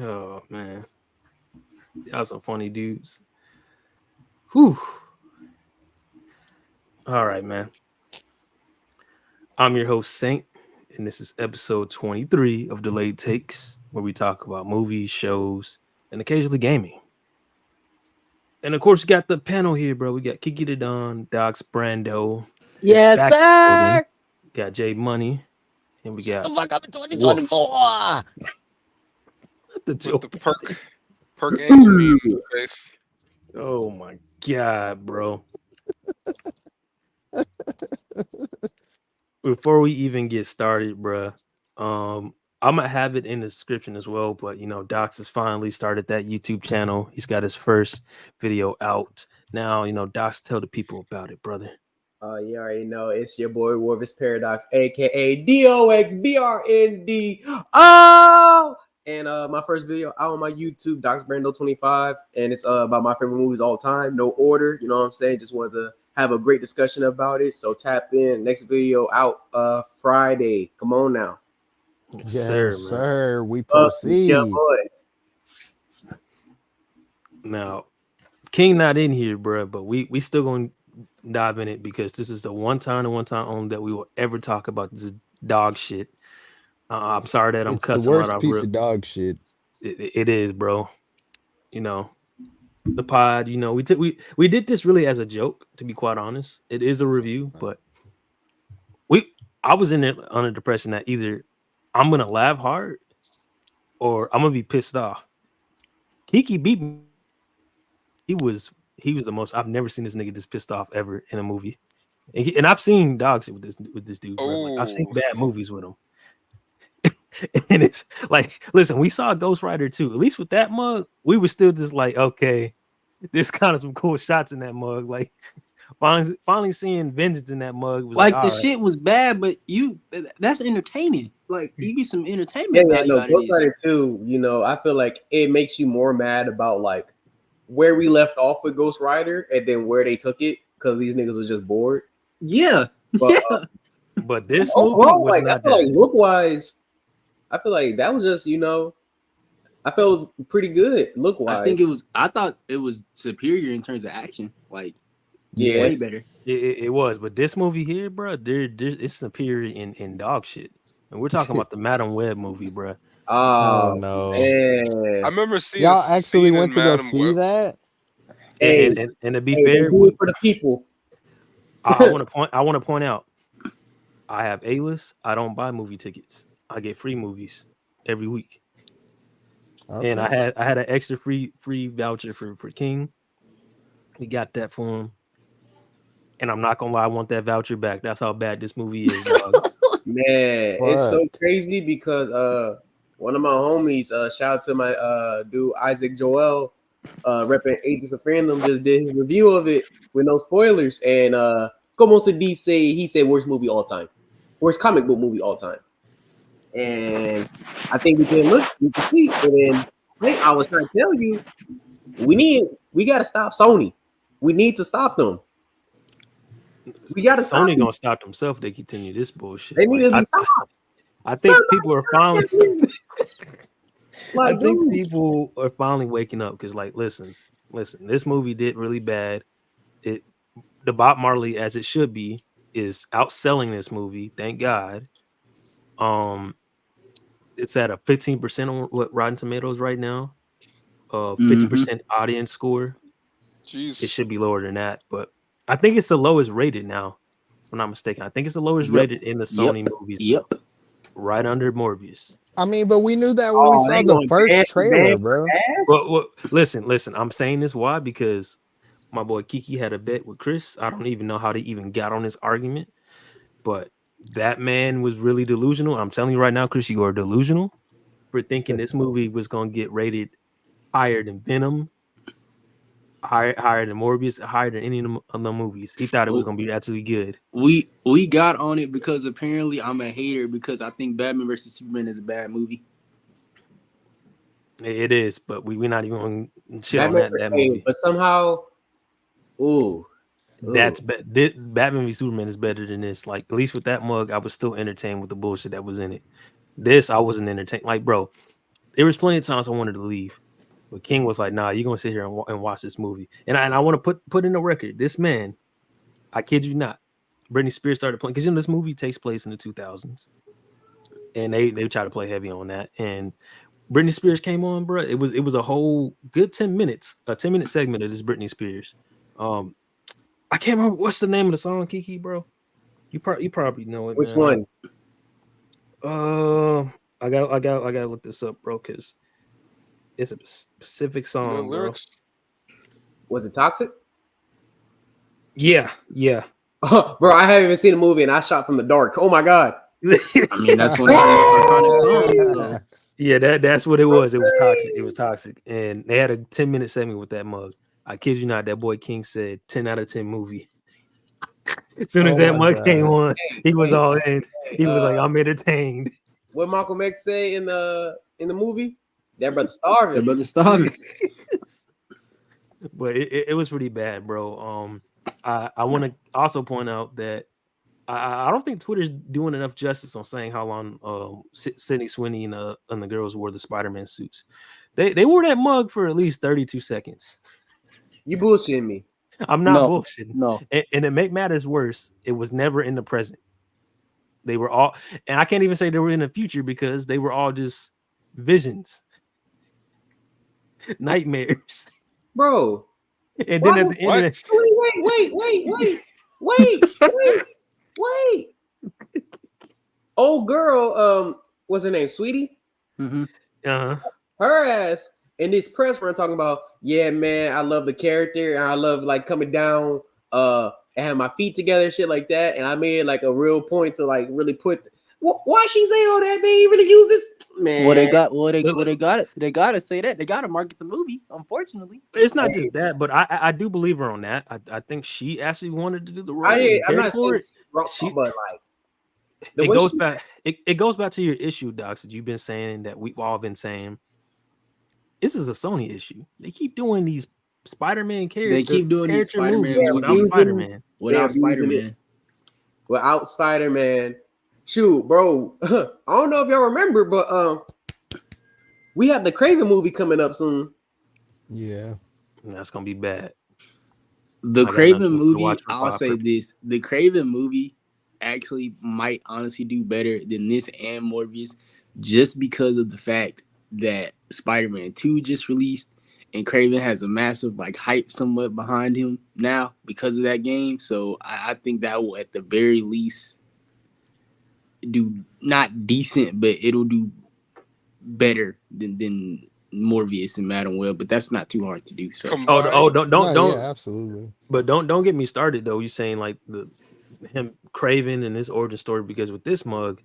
Oh man, y'all some funny dudes. Whew. All right, man. I'm your host Saint, and this is episode 23 of Delayed Takes, where we talk about movies, shows, and occasionally gaming. And of course, we got the panel here, bro. We got Kiki the Don, Docs Brando is Yes, back in the building. sir. We got Jay Money, and we got The fuck up in Wolf. 2024. The with the joke. perk angle meme in the face. Oh my god, bro. Before we even get started, bruh, I'm gonna have it in the description as well. But Docs has finally started that YouTube channel. He's got his first video out now. Docs, tell the people about it, brother. You already know it's your boy Warvis Paradox, aka DOXBRND. Oh, and my first video out on my YouTube, Docs Brando 25, and it's about my favorite movies all time, no order. You know what I'm saying? Just wanted to have a great discussion about it. So tap in. Next video out Friday. Come on now. Yes, Man. sir. We Yeah, proceed. boy. Now, King not in here, bruh, but we still gonna dive in it because this is the one time and one time only that we will ever talk about this dog shit. I'm sorry that I'm It's the cussing right worst off piece rip. of dog shit. It is, bro. The pod. We did this really as a joke. To be quite honest, it is a review, but I was in it under the impression that either I'm gonna laugh hard or I'm gonna be pissed off. Kiki beat me. He was the most. I've never seen this nigga this pissed off ever in a movie. And I've seen dog shit with this dude, bro. Like I've seen Oh, bad movies with him. And it's like, listen, we saw Ghost Rider too. At least with that mug, we were still just like, okay, there's kind of some cool shots in that mug. Like finally seeing vengeance in that mug was Like all the right. shit was bad, but that's entertaining. Like you get some Yeah, entertainment value out of Ghost this. Rider 2, I feel like it makes you more mad about like where we left off with Ghost Rider and then where they took it because these niggas was just bored. Yeah. But But this movie overall, was like I not feel that. like look wise, I feel like that was just I felt it was pretty good look wise. I thought it was superior in terms of action. Like way Yes. better. It was, but this movie here, bro, it's superior in dog shit. And we're talking about the Madam Web movie, bro. Oh Oh no. man. I remember seeing Y'all a actually scene in went to go Madam see Web. that? Hey, And to be hey, they fair, do it for the people. I want to point out, I have A-list. I don't buy movie tickets. I get free movies every week. And Okay. I had an extra free voucher for King. We got that for him. And I'm not gonna lie, I want that voucher back. That's how bad this movie is, dog. Man, it's What? so crazy because one of my homies, shout out to my dude Isaac Joel, repping Agents of Fandom, just did his review of it with no spoilers. And como se dice, he said worst movie all time. Worst comic book movie all time. And I think we can see. And then I was trying to tell you, we gotta stop Sony. We need to stop them. We gotta stop Sony them. gonna stop themselves if they continue this bullshit. They need Like to be stopped. I think people are finally I Like, think dude. people are finally waking up because, like, listen, this movie did really bad. It the Bob Marley, as it should be, is outselling this movie. Thank God. Um, it's at a 15% on what Rotten Tomatoes right now. 50% audience score. It Jeez. should be lower than that, but I think it's the lowest rated now. If I'm not mistaken. I think it's the lowest Yep. rated in the Sony movies now, Yep. right under Morbius. I mean, but we knew that when we saw They the going first trailer, bro. Well, listen. I'm saying this why because my boy Kiki had a bet with Chris. I don't even know how they even got on this argument, but that man was really delusional. I'm telling you right now, Chris, you are delusional for thinking this movie was going to get rated higher than Venom, higher than Morbius, higher than any of the movies. He thought it was going to be absolutely good. We got on it because apparently I'm a hater because I think Batman versus Superman is a bad movie. It is, but we're not even going to shit on Batman, that movie. but somehow, ooh, Batman v Superman is better than this. Like, at least with that mug, I was still entertained with the bullshit that was in it. This I wasn't entertained. Like, bro, There was plenty of times I wanted to leave, but King was like, "Nah, you're gonna sit here and watch this movie." And I want to put in the record, this man, I kid you not, Britney Spears started playing because this movie takes place in the 2000s, and they try to play heavy on that. And Britney Spears came on, bro. It was a whole good 10 minutes, a 10-minute segment of this Britney Spears. I can't remember what's the name of the song, Kiki, bro. You probably know it, Which man. one? I gotta look this up, bro, because it's a specific song, bro. Lyrics? Was it Toxic? Yeah. Bro, I haven't even seen the movie, and I shot from the dark. Oh my god. I mean, that's one of the most iconic songs. So. Yeah, that's what it was. It was Toxic. It was Toxic, and they had a 10-minute segment with that mug. I kid you not. That boy King said 10 out of 10 movie. As soon as that mug came on, he was all in. He was like, "I'm entertained." What Malcolm X say in the movie? That brother starving. That brother starving. But it was pretty bad, bro. I want to also point out that I don't think Twitter's doing enough justice on saying how long Sydney Sweeney and the girls wore the Spider-Man suits. They wore that mug for at least 32 seconds. You bullshitting me. I'm not bullshitting. No. And to make matters worse, it was never in the present. They were all, and I can't even say they were in the future because they were all just visions, nightmares. Bro. And then at the end of wait. Old girl, what's her name? Sweetie? Mm-hmm. Her ass in this press run talking about, yeah, man, I love the character and I love like coming down and have my feet together, shit like that. And I made like a real point to like really put why she say all that? They ain't really use this, man. They gotta say that. They gotta market the movie, unfortunately. It's not just that, but I do believe her on that. I think she actually wanted to do the role. I'm not saying it's wrong, but like it goes back to your issue, Docs, that you've been saying, that we've all been saying. This is a Sony issue. They keep doing these Spider-Man characters. They keep doing these Spider-Man without Spider-Man. Without Spider-Man. Shoot, bro. I don't know if y'all remember, but we have the Craven movie coming up soon. Yeah. That's gonna be bad. The Craven movie, I'll say this. The Craven movie actually might honestly do better than this and Morbius, just because of the fact that Spider-Man 2 just released and Craven has a massive like hype somewhat behind him now because of that game. So I think that will at the very least do not decent, but it'll do better than Morbius and Madam Web, but that's not too hard to do. So don't yeah, absolutely. But don't get me started though. You're saying like him Craven and his origin story, because with this mug,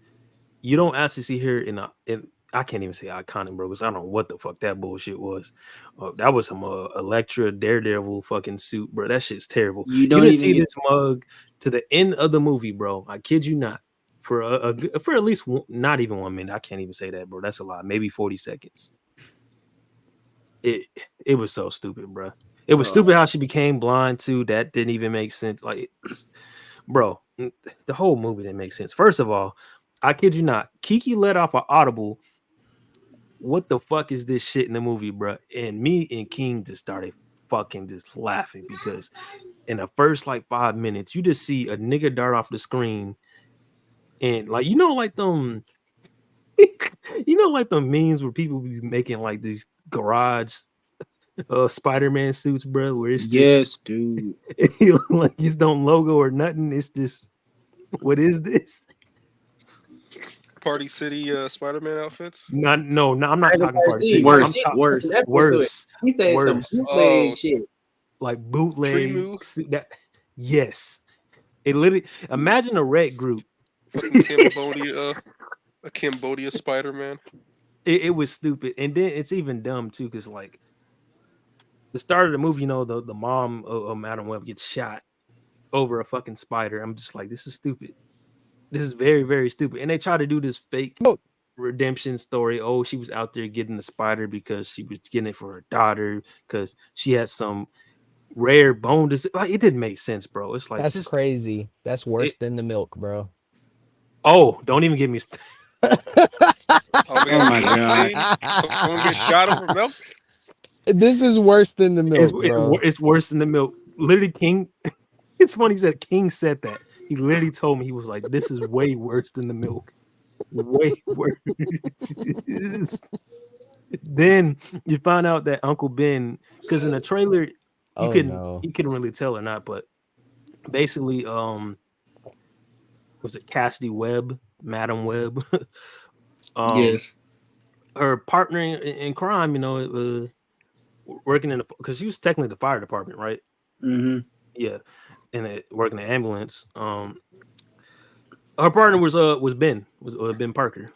you don't actually see her in I can't even say iconic, bro, because I don't know what the fuck that bullshit was. That was some Elektra Daredevil fucking suit, bro. That shit's terrible. You didn't see this mug to the end of the movie, bro. I kid you not. For at least not even 1 minute. I can't even say that, bro. That's a lot. Maybe 40 seconds. It was so stupid, bro. It was stupid how she became blind too. That didn't even make sense. Like, bro, the whole movie didn't make sense. First of all, I kid you not. Kiki let off an audible. What the fuck is this shit in the movie, bro? And me and King just started fucking just laughing because in the first like 5 minutes, you just see a nigga dart off the screen. And like like them, like the memes where people be making like these garage Spider-Man suits, bro. Where it's just, dude, like it's don't logo or nothing. It's just, what is this? Party City Spider-Man outfits? No, I'm not talking Party City. Worse. He said some bootleg shit, like bootleg. Yes, it literally. Imagine a red group. A Cambodia Spider-Man. It was stupid, and then it's even dumb too, because like the start of the movie, the mom of Madam Web gets shot over a fucking spider. I'm just like, this is stupid. This is very, very stupid. And they try to do this fake redemption story. Oh, she was out there getting the spider because she was getting it for her daughter because she had some rare bone disease. Like, it didn't make sense, bro. It's like, that's crazy. That's worse than the milk, bro. Oh, don't even get me Oh, we Oh got my milk God. change. Someone get shot over milk. This is worse than the milk, bro. It's worse than the milk. Literally, King. It's funny he said King said that. He literally told me, he was like, "This is way worse than the milk. Way worse." Then you find out that Uncle Ben, because in the trailer Oh no. you couldn't really tell or not, but basically, was it Cassidy Webb, Madam Webb, Yes. her partner in crime, working in because she was technically the fire department, right? Mm-hmm. Yeah, and working in the ambulance. Her partner was Ben Parker,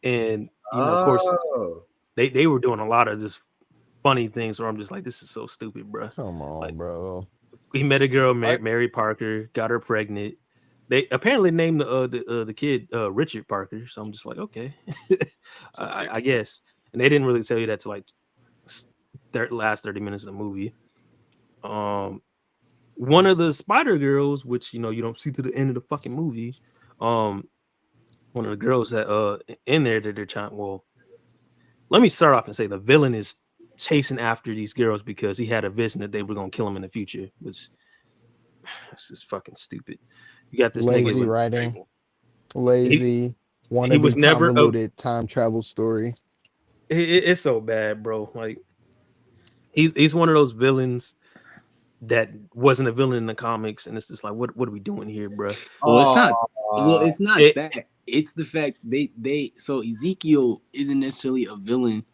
and of course Oh, they were doing a lot of just funny things where I'm just like, this is so stupid, bro. Come on, Like, bro. he met a girl, I- Mary Parker, got her pregnant. They apparently named the kid Richard Parker, so I'm just like, okay, I guess. And they didn't really tell you that to like last 30 minutes of the movie. One of the Spider Girls, which you don't see to the end of the fucking movie, one of the girls that in there that they're trying. Well, let me start off and say the villain is chasing after these girls because he had a vision that they were gonna kill him in the future, which this is fucking stupid. You got this Lazy nigga. writing. Lazy. He Wannabe was never convoluted time travel story. It's so bad, bro. Like he's one of those villains that wasn't a villain in the comics, and it's just like, what are we doing here, bro? Well, it's not. Well, it's not It- that. It's the fact so Ezekiel isn't necessarily a villain.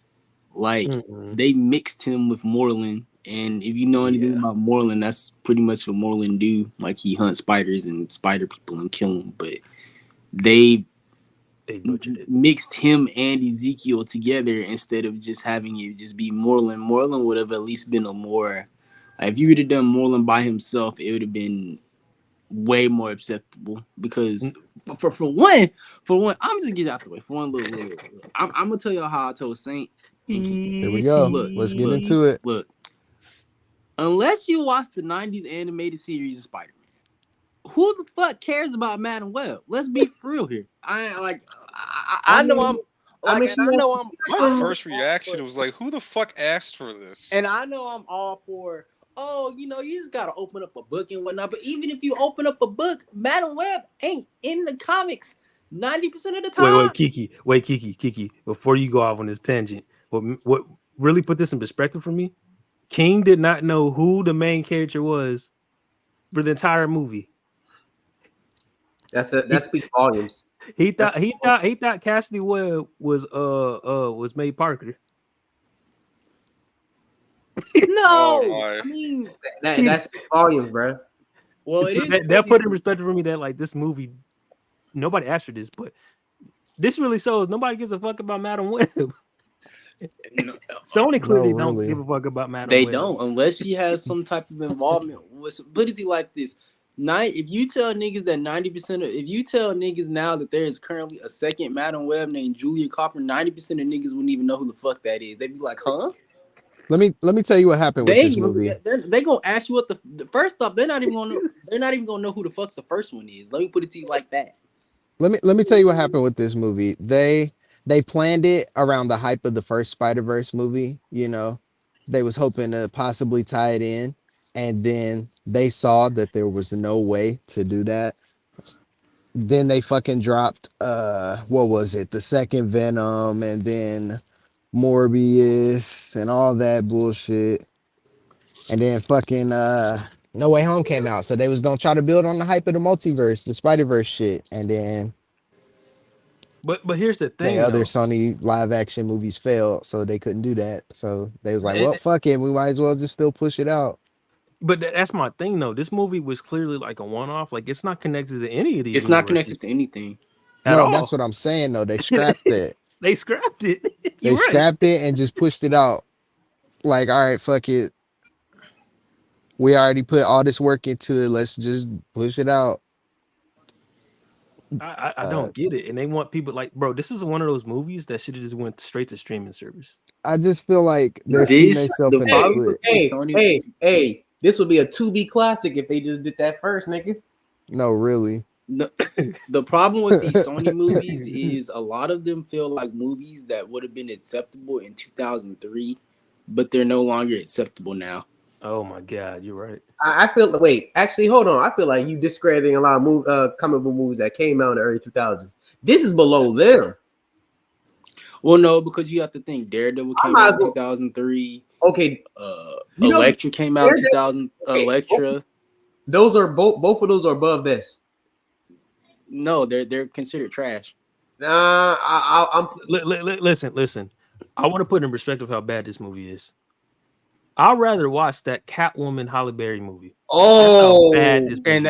Like they mixed him with Moreland, and if you know anything about Moreland, that's pretty much what Moreland do. Like he hunts spiders and spider people and kill them. But they butchered it. Mixed him and Ezekiel together instead of just having it just be Moreland. Moreland would have at least been a more. If you would have done Moreland by himself, it would have been way more acceptable because for one, I'm just get out the way. For one little. I'm gonna tell y'all how I told Saint. Here we go. Let's get into it. Look, unless you watch the 90s animated series of Spider-Man, who the fuck cares about Madam Web? Let's be for real here. My first reaction was like, who the fuck asked for this? And I know I'm all for, you just gotta open up a book and whatnot. But even if you open up a book, Madam Web ain't in the comics 90% of the time. Wait, Kiki. Before you go off on this tangent, what really put this in perspective for me? King did not know who the main character was for the entire movie. that speaks volumes. He thought Cassidy Webb was May Parker. No, I mean that speaks volumes, bro. Well, that put in perspective for me that like this movie, nobody asked for this, but this really shows nobody gives a fuck about Madam Web. Sony clearly don't give a fuck about Madam Web. They don't unless she has some type of involvement. Put it like this: if you tell niggas that 90% of, if you tell niggas now that there is currently a second Madam Web named Julia Copper, 90% of niggas wouldn't even know who the fuck that is. They'd be like, huh? Let me tell you what happened with this movie. They gonna ask you what the first off. They're not even gonna know who the fuck the first one is. Let me put it to you like that. Let me tell you what happened with this movie. They planned it around the hype of the first Spider-Verse movie. They was hoping to possibly tie it in, and then they saw that there was no way to do that. Then they fucking dropped what was it? The second Venom, and then Morbius and all that bullshit. And then fucking No Way Home came out. So they was gonna try to build on the hype of the multiverse, the Spider-Verse shit. And then But here's the thing. the other Sony live action movies failed, so they couldn't do that. So they was like, well, fuck it, we might as well just still push it out. But that's my thing though. This movie was clearly like a one-off. Like it's not connected to any of these. It's not connected to anything. No, that's what I'm saying though. They scrapped it. They scrapped it. They scrapped it and just pushed it out. Like, all right, fuck it. We already put all this work into it. Let's just push it out. I don't get it. And they want people like, bro, this is one of those movies that should have just went straight to streaming service. I just feel like they're shooting themselves in the foot. Hey, this would be a 2B classic if they just did that first, nigga. No, really. The problem with these Sony movies is a lot of them feel like movies that would have been acceptable in 2003, but they're no longer acceptable now. Oh my god, you're right. I feel. Wait, actually, hold on. I feel like you discrediting a lot of comic book movies that came out in the early 2000s. This is below them. Well, no, because you have to think Daredevil came out in 2003. Okay, Elektra came out in 2000. Elektra. Those are both of those are above this. No, they're considered trash. Nah, I'm listen. I want to put in perspective how bad this movie is. I'd rather watch that Catwoman Halle Berry movie. Oh, bad this and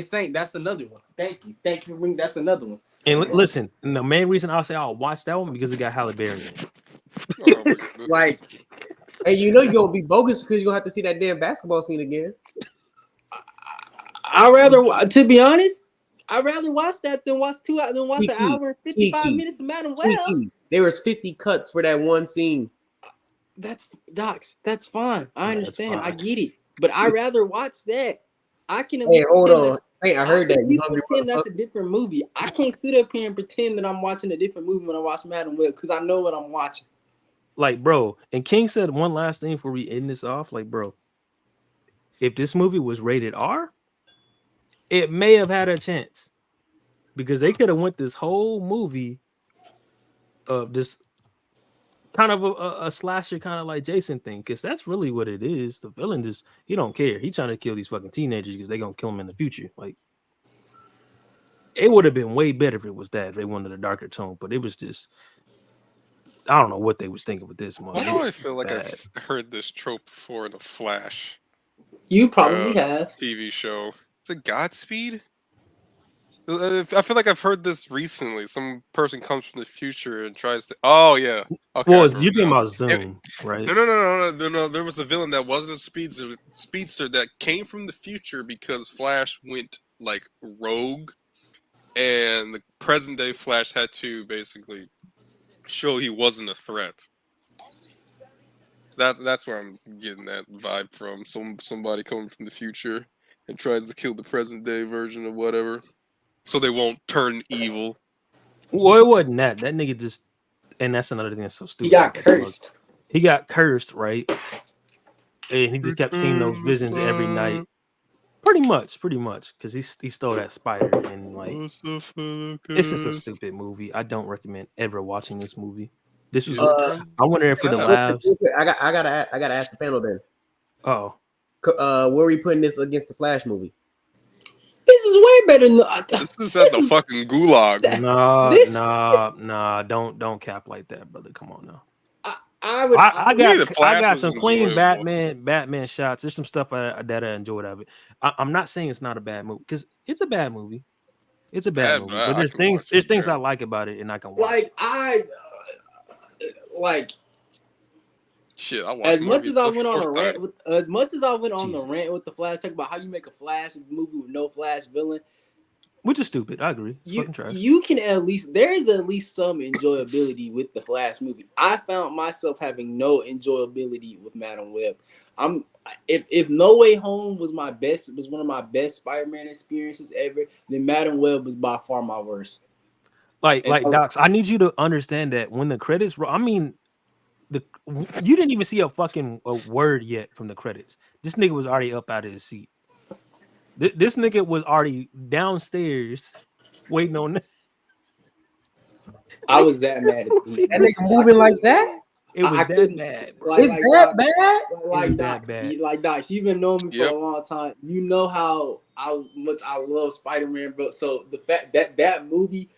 Saint, that's another one. Thank you for bringing. That's another one. And listen, and the main reason I'll say I'll watch that one because it got Halle Berry in it. Like, and you know you're gonna be bogus because you're gonna have to see that damn basketball scene again. I'd rather, to be honest, I'd rather watch that than watch an hour and 55 minutes of Madam Web. There was 50 cuts for that one scene. That's fine. I understand. I get it. But I'd rather watch that. I can. Hey, hold on. Hey, I heard that. You pretend that's a different movie. I can't sit up here and pretend that I'm watching a different movie when I watch Madam Web because I know what I'm watching. Like, bro, and King said one last thing before we end this off. Like, bro, if this movie was rated R, it may have had a chance because they could have went this whole movie of this kind of a slasher, kind of like Jason thing, because that's really what it is. The villain he don't care. He's trying to kill these fucking teenagers because they're gonna kill him in the future. Like, it would have been way better if it was that. If they wanted a darker tone, but it was just, I don't know what they was thinking with this one. I feel like I've heard this trope before in The Flash. You probably have. TV show. Is it Godspeed? I feel like I've heard this recently. Some person comes from the future and tries to. Oh yeah. Okay. Well, you're talking about Zoom, right? No. There was a villain that wasn't a speedster that came from the future because Flash went like rogue, and the present day Flash had to basically show he wasn't a threat. That's where I'm getting that vibe from. Somebody coming from the future and tries to kill the present day version of whatever, so they won't turn evil. Well, it wasn't that. That nigga just, and that's another thing that's so stupid. He got cursed. He got cursed, right? And he just kept seeing those visions every night. Pretty much, because he stole that spider, and like, it's just a stupid movie. I don't recommend ever watching this movie. This was, I wonder if for the laughs. I gotta ask the panel then. Oh, where are we putting this against the Flash movie? This is way better than this is at the fucking gulag. Nah, don't cap like that, brother. Come on now. I got some clean Batman shots. There's some stuff that I enjoyed of it. I'm not saying it's not a bad movie because it's a bad movie. It's a bad movie, but there's things I like about it, and I can watch. Shit, I watched as much as I went on the rant with the Flash, talk about how you make a Flash movie with no Flash villain, which is stupid. I agree. It's fucking trash. You can there is at least some enjoyability with the Flash movie. I found myself having no enjoyability with Madam Web. If No Way Home was one of my best Spider-Man experiences ever, then Madam Web was by far my worst. Like Docs, I need you to understand that when the credits roll, I mean, you didn't even see a word yet from the credits. This nigga was already up out of his seat. This nigga was already downstairs waiting on that. I was that mad at that nigga moving like that. It was that bad. Is that bad? Like Doc, you've been knowing me for a long time. You know how much I love Spider-Man, bro. So the fact that movie,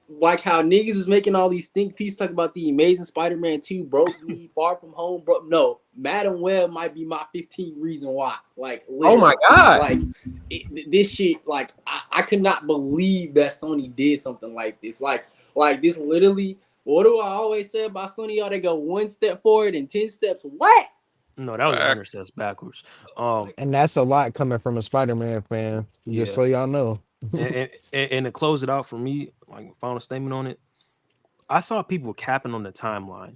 like how niggas was making all these think pieces talking about the Amazing Spider-Man 2 broke me, Far From Home, bro. No, Madam Web might be my 15th reason why. Like, oh my god, like this shit. Like, I could not believe that Sony did something like this. Like this literally. What do I always say about Sony? Y'all, they go one step forward and 10 steps what? No, that was 100 steps backwards. And that's a lot coming from a Spider-Man fan. Just so y'all know. and to close it out for me, like final statement on it, I saw people capping on the timeline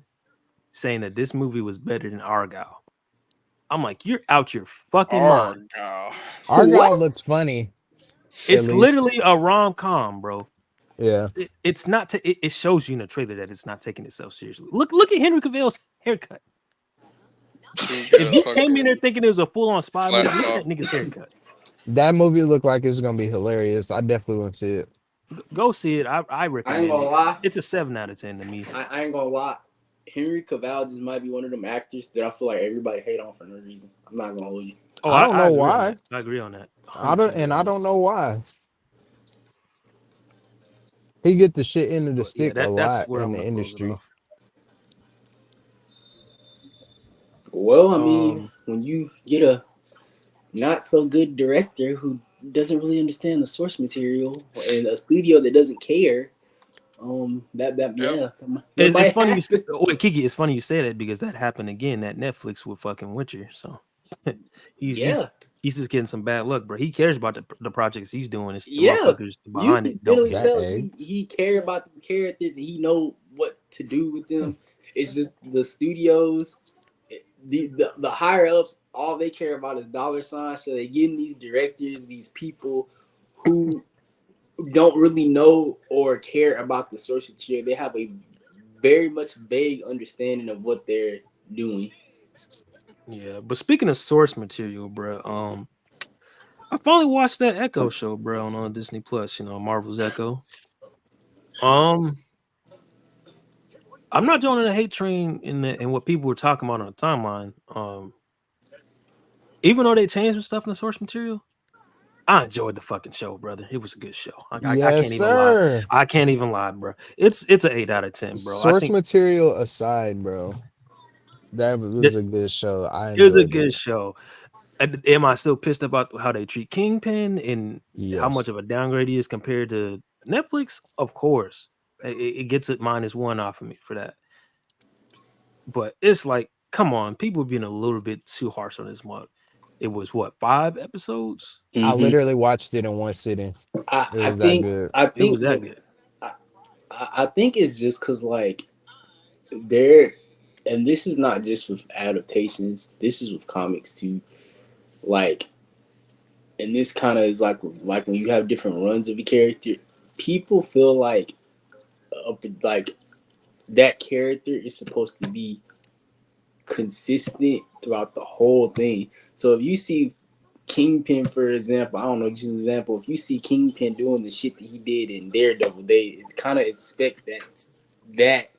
saying that this movie was better than Argylle. I'm like, you're out your fucking mind. Argylle looks funny. It's literally a rom-com, bro. Yeah. It's not. It shows you in the trailer that it's not taking itself seriously. Look at Henry Cavill's haircut. If you came in there thinking it was a full-on spy movie, look at that nigga's haircut. That movie looked like it's gonna be hilarious. I definitely want to see it. Go see it. I recommend I ain't gonna it. lie. It's a 7 out of 10 to me. I ain't gonna lie. Henry Cavill just might be one of them actors that I feel like everybody hate on for no reason. I'm not gonna hold you. Oh, I don't know why. I agree on that. I don't know why. He get the shit into the stick a lot in the industry. Well, I mean, when you get a not so good director who doesn't really understand the source material and a studio that doesn't care, it's funny you say, Kiki. It's funny you say that because that happened again. That Netflix with fucking Witcher. So he's just getting some bad luck, bro. He cares about the projects he's doing. It's the motherfuckers behind it. Don't tell he care about these characters and he know what to do with them. It's just the studios, the higher ups, all they care about is dollar signs. So they getting these directors, these people who don't really know or care about the source material. They have a very much vague understanding of what they're doing. Yeah, but speaking of source material, bro, I finally watched that Echo show, bro, on Disney Plus. You know, Marvel's Echo. I'm not joining the hate train in what people were talking about on the timeline. Even though they changed some stuff in the source material, I enjoyed the fucking show, brother. It was a good show. I can't even lie. I can't even lie, bro. It's an 8 out of 10, bro. Source material aside, bro, that was a good show. It was a good show. Am I still pissed about how they treat Kingpin and how much of a downgrade he is compared to Netflix? Of course, it gets it -1 off of me for that. But it's like, come on, people are being a little bit too harsh on this mug. It was what, 5 episodes? I literally watched it in one sitting. I think it's just because like and this is not just with adaptations. This is with comics too. Like, and this kind of is like when you have different runs of a character, people feel like that character is supposed to be consistent throughout the whole thing. So if you see Kingpin, for example, I don't know, just an example, if you see Kingpin doing the shit that he did in Daredevil, they kind of expect that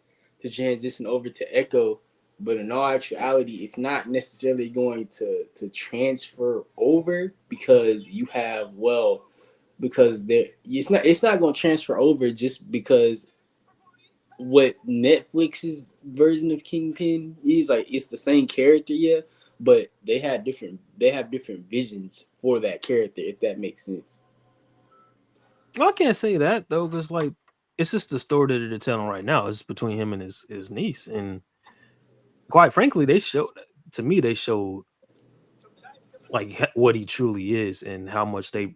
to transition over to Echo, but in all actuality, it's not necessarily going to transfer over because you have it's not going to transfer over just because what Netflix's version of Kingpin is like, it's the same character, but they have different visions for that character, if that makes sense. Well, I can't say that though, because like it's just the story that they're telling right now. It's between him and his niece, and quite frankly, they showed like what he truly is and how much they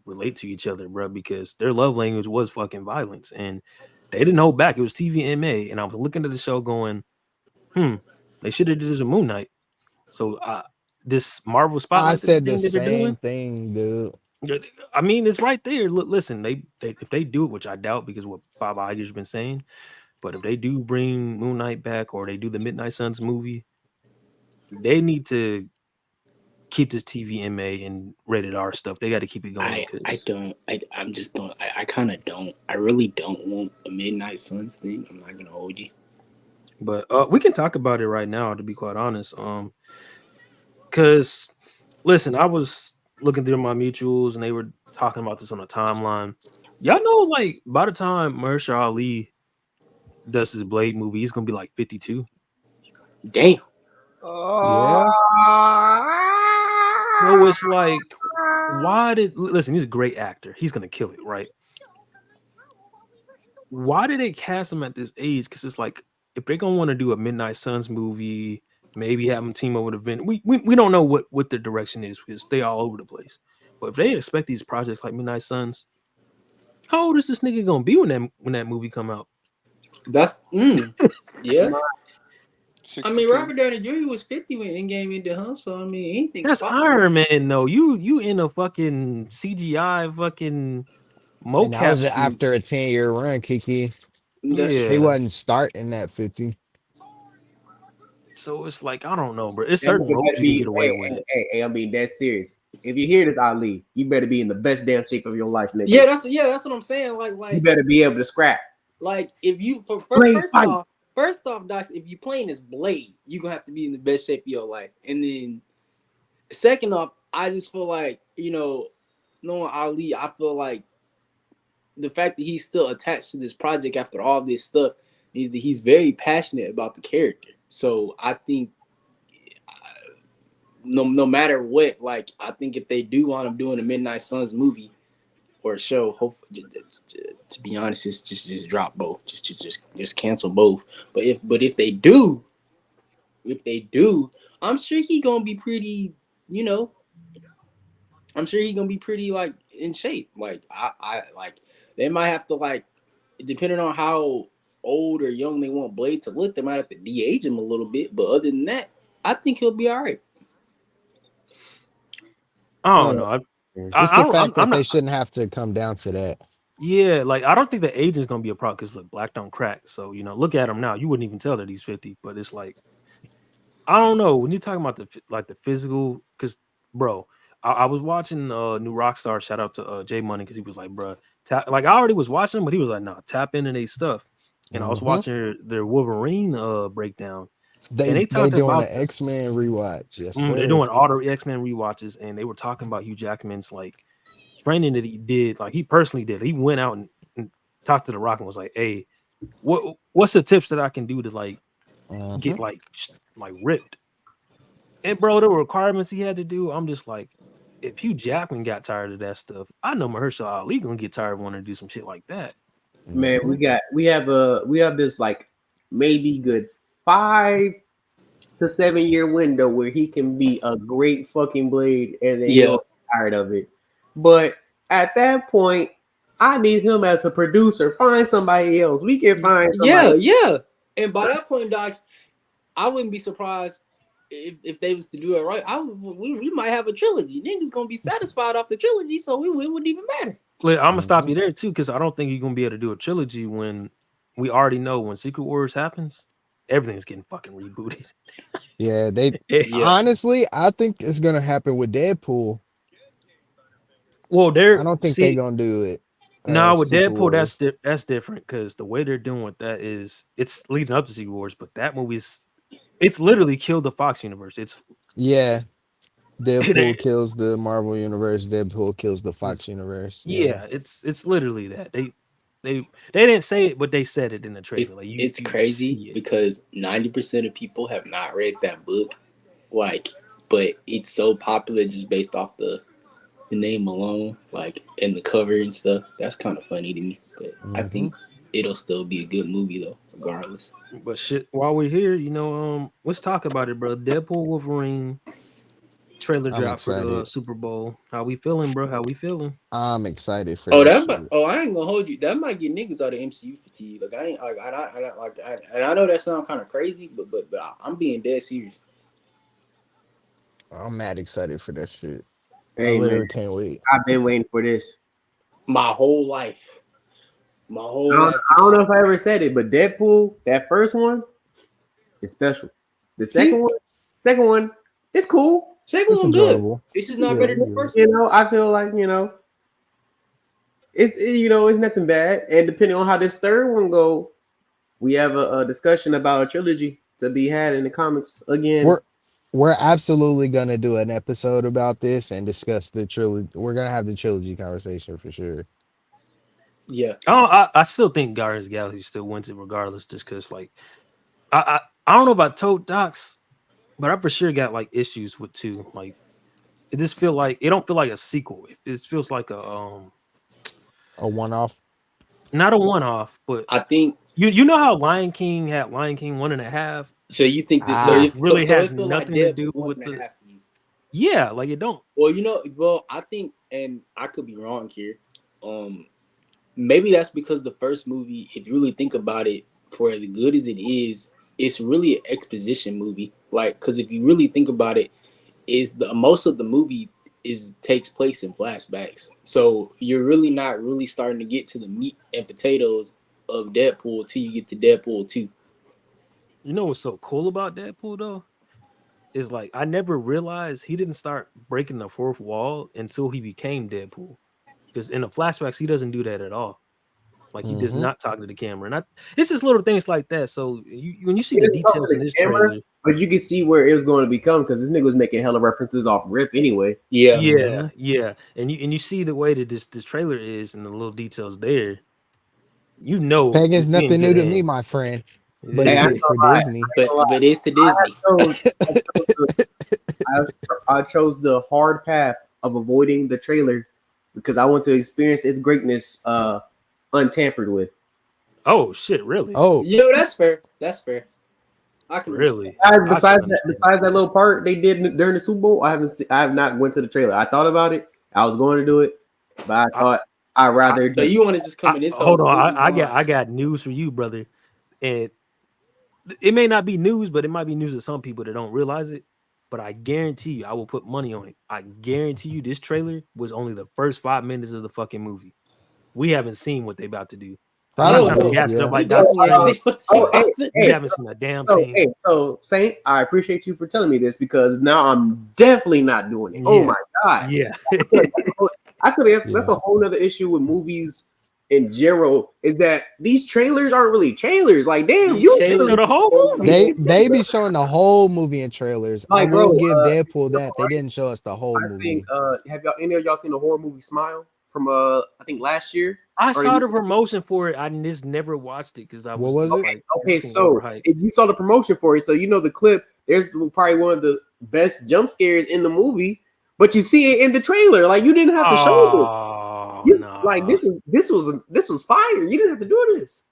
relate to each other, bro. Because their love language was fucking violence, and they didn't hold back. It was TVMA, and I was looking at the show going, they should have did this with Moon Knight. So this Marvel Spotlight, I said the same thing, dude. I mean, it's right there. Listen, if they do it, which I doubt because what Bob Iger's been saying, but if they do bring Moon Knight back or they do the Midnight Suns movie, they need to keep this TVMA and rated R stuff. They got to keep it going. I kind of don't. I really don't want a Midnight Suns thing. I'm not gonna hold you. But we can talk about it right now, to be quite honest. Because listen, I was looking through my mutuals and they were talking about this on the timeline. Y'all know, like by the time Mahershala Ali does his Blade movie, he's gonna be like 52. Damn. Yeah. So it's like, listen, he's a great actor. He's gonna kill it, right? Why did they cast him at this age? Because it's like, if they're gonna want to do a Midnight Suns movie, maybe have him team up with a Vin. We don't know what the direction is because they all over the place. But if they expect these projects like Midnight Suns, how old is this nigga gonna be when that movie come out? That's yeah. I mean, Robert Downey Jr. was 50 when Endgame ended, huh? So I mean, anything. That's Iron Man, though. You in a fucking CGI fucking mocap And that was suit. after a 10-year run, Kiki. Yeah, He wasn't starting at 50. so it's like I don't know, bro. It's That certain nigga roles better you can be. get away with it. Hey, I'm being dead serious. If you hear this, Ali, you better be in the best damn shape of your life, nigga. Yeah, that's what I'm saying. Like you better be able to scrap. Like if you first off, Docs, if you playing as Blade, you're gonna have to be in the best shape of your life. And then second off, I just feel like, knowing Ali, I feel like the fact that he's still attached to this project after all this stuff means that he's very passionate about the character. So I think no matter what, like I think if they do want him doing a Midnight Suns movie or a show, hopefully, to be honest, just drop both, just cancel both. But if they do, I'm sure he gonna be pretty, I'm sure he gonna be pretty like in shape. Like I like they might have to like, depending on how old or young they want Blade to look, they might have to de-age him a little bit. But other than that, I think he'll be all right. I don't know. It's the fact that they shouldn't have to come down to that. Yeah, like I don't think the age is gonna be a problem because look, black don't crack. So look at him now. You wouldn't even tell that he's 50, but it's like I don't know when you're talking about the physical. Because bro, I was watching New Rockstar. Shout out to J Money because he was like, bro, like I already was watching him, but he was like, nah, tap into their stuff. And I was watching their Wolverine breakdown. They doing an X-Men rewatch. Yes, sir. They're doing all the X-Men rewatches, and they were talking about Hugh Jackman's like training that he did, like he personally did. He went out and talked to The Rock and was like, "Hey, what's the tips that I can do to like get like ripped?" And bro, the requirements he had to do, I'm just like, if Hugh Jackman got tired of that stuff, I know Mahershala Ali gonna get tired of wanting to do some shit like that. Man, we have this like maybe good 5 to 7 year window where he can be a great fucking Blade and then he'll get tired of it. But at that point, I need him as a producer. Find somebody else. We can find somebody. Yeah. And by that point, Docs, I wouldn't be surprised if they was to do it right. We might have a trilogy. Niggas gonna be satisfied off the trilogy, so it wouldn't even matter. I'm gonna stop you there too, because I don't think you're gonna be able to do a trilogy when we already know when Secret Wars happens, everything's getting fucking rebooted. Yeah, honestly, I think it's gonna happen with Deadpool. Well, I don't think they're gonna do it. No, with Deadpool, that's different because the way they're doing with that is it's leading up to Secret Wars, but that movie's it's literally killed the Fox universe. Deadpool kills the Marvel universe. Deadpool kills the Fox universe. Yeah, it's literally that they didn't say it, but they said it in the trailer. It's crazy because 90% of people have not read that book, but it's so popular just based off the name alone, and the cover and stuff. That's kind of funny to me, but I think it'll still be a good movie though, regardless. But shit, while we're here, let's talk about it, bro. Deadpool Wolverine trailer drop for the Super Bowl. How we feeling, bro? How we feeling? I'm excited for that. I ain't gonna hold you. That might get niggas out of MCU fatigue. I know that sounds kind of crazy, but I'm being dead serious. I'm mad excited for that shit. Hey, I literally can't wait. I've been waiting for this my whole life. I don't know if I ever said it, but Deadpool, that first one, is special. The second one, it's cool. Second one good. It's just not better than the first. I feel like it's nothing bad. And depending on how this third one go, we have a discussion about a trilogy to be had in the comics again. We're absolutely gonna do an episode about this and discuss the trilogy. We're gonna have the trilogy conversation for sure. Yeah, I still think Guardians of the Galaxy still wins it regardless, just because I don't know about Toad Docs, but I for sure got issues with 2. It just feel like it don't feel like a sequel. It feels like a one-off. Not a one-off, but I think you know how Lion King had Lion King 1.5. So you think that it really has nothing to do with the? Yeah, it don't. Well, I think, and I could be wrong here. Maybe that's because the first movie, if you really think about it, for as good as it is, it's really an exposition movie. Like, because if you really think about it, is the most of the movie takes place in flashbacks. So you're really not really starting to get to the meat and potatoes of Deadpool till you get to Deadpool 2. You know what's so cool about Deadpool though? Is like I never realized he didn't start breaking the fourth wall until he became Deadpool. Because in the flashbacks, he doesn't do that at all. Like he does not talk to the camera, and it's just little things like that. So when you see the details in this trailer, but you can see where it was going to become because this nigga was making hella references off rip anyway. Yeah, and you see the way that this trailer is and the little details there. You know, Pagan's nothing new to me, my friend. But it is for Disney. But it's to Disney. I chose the hard path of avoiding the trailer because I want to experience its greatness untampered with. Oh shit! Really? Oh, that's fair. That's fair. I can really. Besides that little part they did during the Super Bowl, I have not went to the trailer. I thought about it. I was going to do it, but I thought I'd rather. So you want to just come in this? Hold on, I got news for you, brother. And it may not be news, but it might be news to some people that don't realize it. But I guarantee you, I will put money on it. I guarantee you, this trailer was only the first 5 minutes of the fucking movie. We haven't seen what they about to do. I'm not trying to gas it up like that. We haven't seen a damn thing. So Saint, I appreciate you for telling me this because now I'm definitely not doing it. Yeah. Oh my god. Yeah. I feel like that's a whole other issue with movies in general, is that these trailers aren't really trailers. Like, damn, you really the whole movie. They be showing the whole movie in trailers. Like, I will give Deadpool that. They didn't show us the whole movie. Have any of y'all seen the horror movie Smile from I think last year? I saw the promotion for it. I just never watched it because I was. What was it? Like, okay, so if you saw the promotion for it, so you know the clip. There's probably one of the best jump scares in the movie, but you see it in the trailer. Like, you didn't have to show it. Like, this was fire. You didn't have to do this.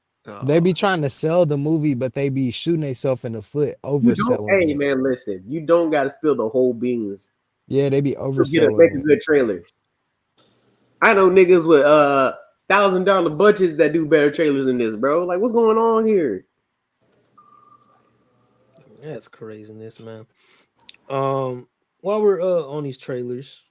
They be trying to sell the movie, but they be shooting themselves in the foot, overselling. Hey man, listen, you don't got to spill the whole beans. Yeah, they be overselling. Make a good trailer. I know niggas with $1,000 budgets that do better trailers than this, bro. Like, what's going on here? That's craziness, man. While we're on these trailers,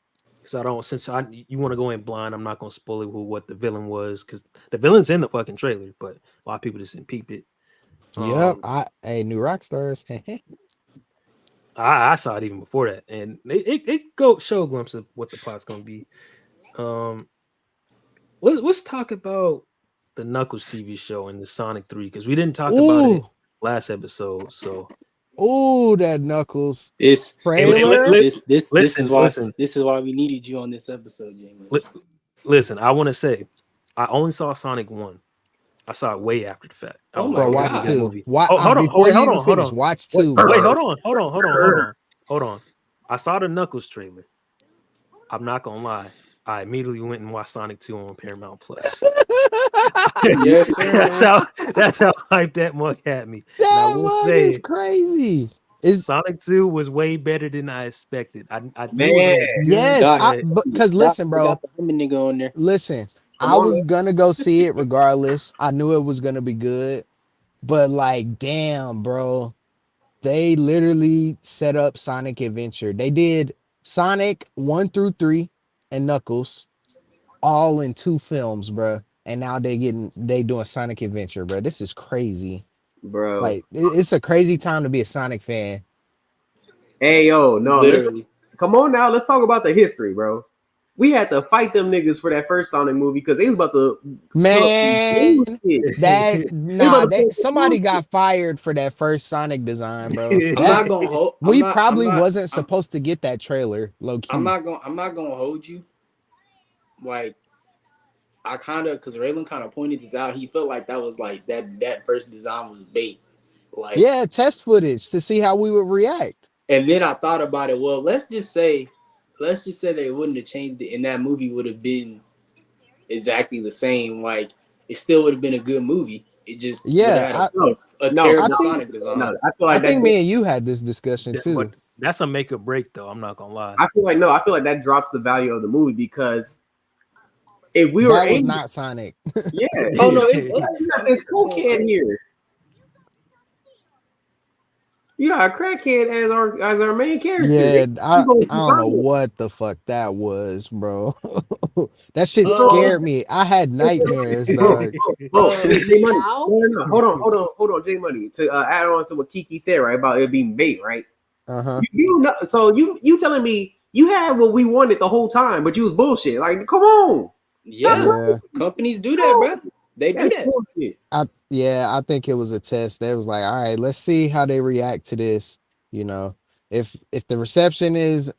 because you want to go in blind, I'm not gonna spoil it with what the villain was, because the villain's in the fucking trailer, but a lot of people just didn't peep it. Yep, new rock stars. I saw it even before that, and it go show a glimpse of what the plot's gonna be. Let's talk about the Knuckles TV show and the Sonic 3, because we didn't talk about it last episode. So, that Knuckles. This is why we needed you on this episode, Jamie. Listen, I want to say, I only saw Sonic 1. I saw it way after the fact. Watch 2. Hold on. Watch 2. Wait, hold on. I saw the Knuckles trailer. I'm not gonna lie. I immediately went and watched Sonic 2 on Paramount Plus. Yes, sir. That's how hyped that mug had me. That mug is crazy. Sonic 2 was way better than I expected. Because listen, bro. Got the nigga on there. Listen, I was gonna go see it regardless. I knew it was gonna be good, but like, damn, bro, they literally set up Sonic Adventure. They did Sonic 1 through 3 and Knuckles all in 2 films, bro. And now they doing Sonic Adventure, bro. This is crazy, bro. Like, it's a crazy time to be a Sonic fan. Hey, yo, no, literally. Come on now, let's talk about the history, bro. We had to fight them niggas for that first Sonic movie because they was about to somebody got fired for that first Sonic design, bro. We probably wasn't supposed to get that trailer, low key. I'm not gonna hold you. Like, I because Raylan kind of pointed this out. He felt like that was like that first design was bait. Like, yeah, test footage to see how we would react. And then I thought about it. Well, let's just say they wouldn't have changed it, and that movie would have been exactly the same. Like, it still would have been a good movie. It just had a terrible Sonic design. I think me and you had this discussion too. But that's a make or break, though. I'm not gonna lie. I feel like that drops the value of the movie because if we were not Sonic. Yeah. Oh no, we got this cool kid here. You got a crackhead as our main character. Yeah, I Gonna don't know find it. what the fuck that was, bro. That shit So, scared me. I had nightmares, bro, dog. J Money. Meow. No. Hold on, J Money. To add on to what Kiki said, right, about it being bait, right? Uh-huh. You know, so you telling me you had what we wanted the whole time, but you was bullshit. Like, come on. Stop Yeah. Companies do that, bro. They do That's that. bullshit. I think it was a test. They was like, all right, let's see how they react to this. You know, if the reception is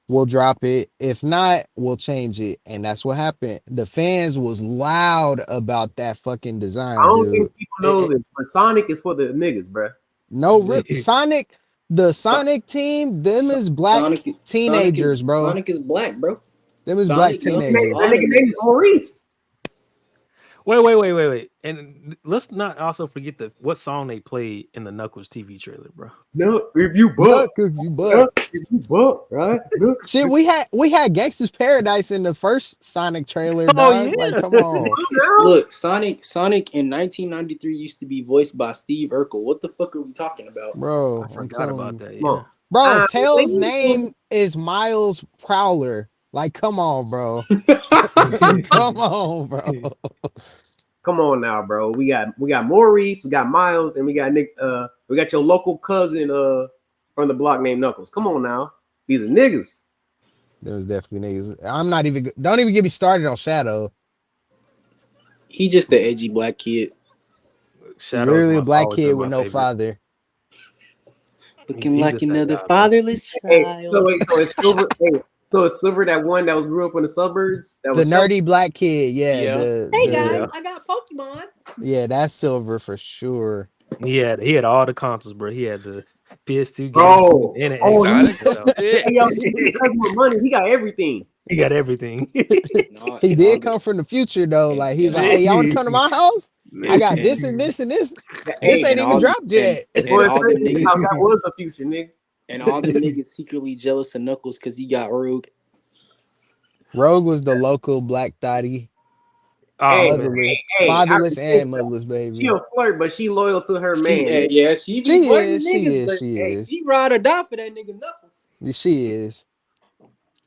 we'll drop it. If not, we'll change it. And that's what happened. The fans was loud about that fucking I design, don't dude. think people know this, but Sonic is for the niggas, bro. No, Sonic, the Sonic team, them is black teenagers, bro. Sonic is black, bro. Them is black Sonic, teenagers. That nigga name is Maurice. Wait. And let's not also forget what song they played in the Knuckles TV trailer, bro. No, if you buck, right? Shit, we had Gangsta's Paradise in the first Sonic trailer, dog. Oh, yeah. Like, come on. Look, Sonic in 1993 used to be voiced by Steve Urkel. What the fuck are we talking about? Bro, I forgot about that. Yeah. Come Bro, Tails' name is Miles Prowler. Like, come on, bro. Come on, bro. Come on now, bro. We got Maurice, we got Miles, and we got Nick. We got your local cousin from the block named Knuckles. Come on now, these are niggas. There was definitely niggas. Don't even get me started on Shadow. He just the edgy black kid. Shadow Literally a black kid with no father. Looking like another fatherless child. Hey, so it's Silver. So it's Silver, that one that grew up in the suburbs. That was the nerdy black kid. Yeah. Guys, I got Pokemon. Yeah, that's Silver for sure. He had all the consoles, bro. He had the PS2 game. Bro. And hey, yo, because with money, he got everything. He got everything. He did come from the future though. Like he's like, hey, y'all want to come to my house? I got this and this and this. This ain't even dropped yet. And all the niggas, that was the future, nigga. And all the niggas secretly jealous of Knuckles because he got Rogue. Rogue was the local black thotty. Fatherless and motherless baby. She a flirt, but she loyal to her man. She is. She ride or die for that nigga Knuckles. She is.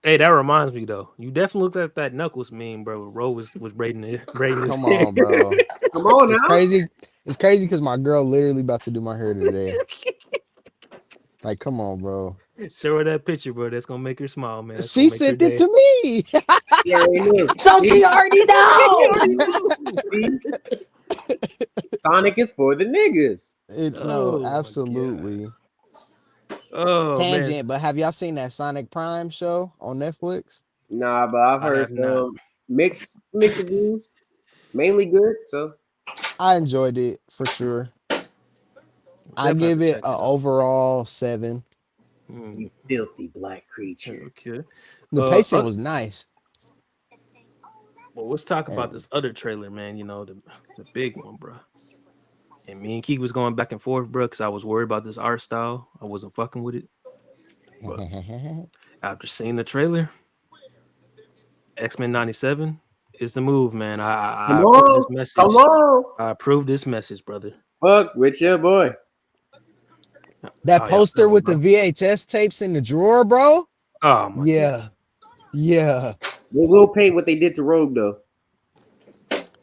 Hey, that reminds me though. You definitely looked at that Knuckles meme, bro. Rose was braiding his Come on, bro. Come on now. It's crazy. It's crazy because my girl literally about to do my hair today. Like, come on, bro. Show her that picture, bro. That's gonna make her smile, man. She sent it to me. So she already know. Sonic is for the niggas. No, absolutely. Oh, tangent, man. But have y'all seen that Sonic Prime show on Netflix? Nah, but I've heard some mixed reviews, mainly good. So I enjoyed it for sure. I give it an overall 7. You filthy black creature. Okay. The pacing was nice. Well, let's talk about this other trailer, man. You know, the big one, bro. And me and Keek was going back and forth, bro, because I was worried about this art style. I wasn't fucking with it. But after seeing the trailer, X-Men 97 is the move, man. I approve this message. Come on. I approve this message, brother. Fuck with your boy. That poster with the VHS tapes in the drawer, bro. Oh my God. Yeah. They will pay what they did to Rogue, though.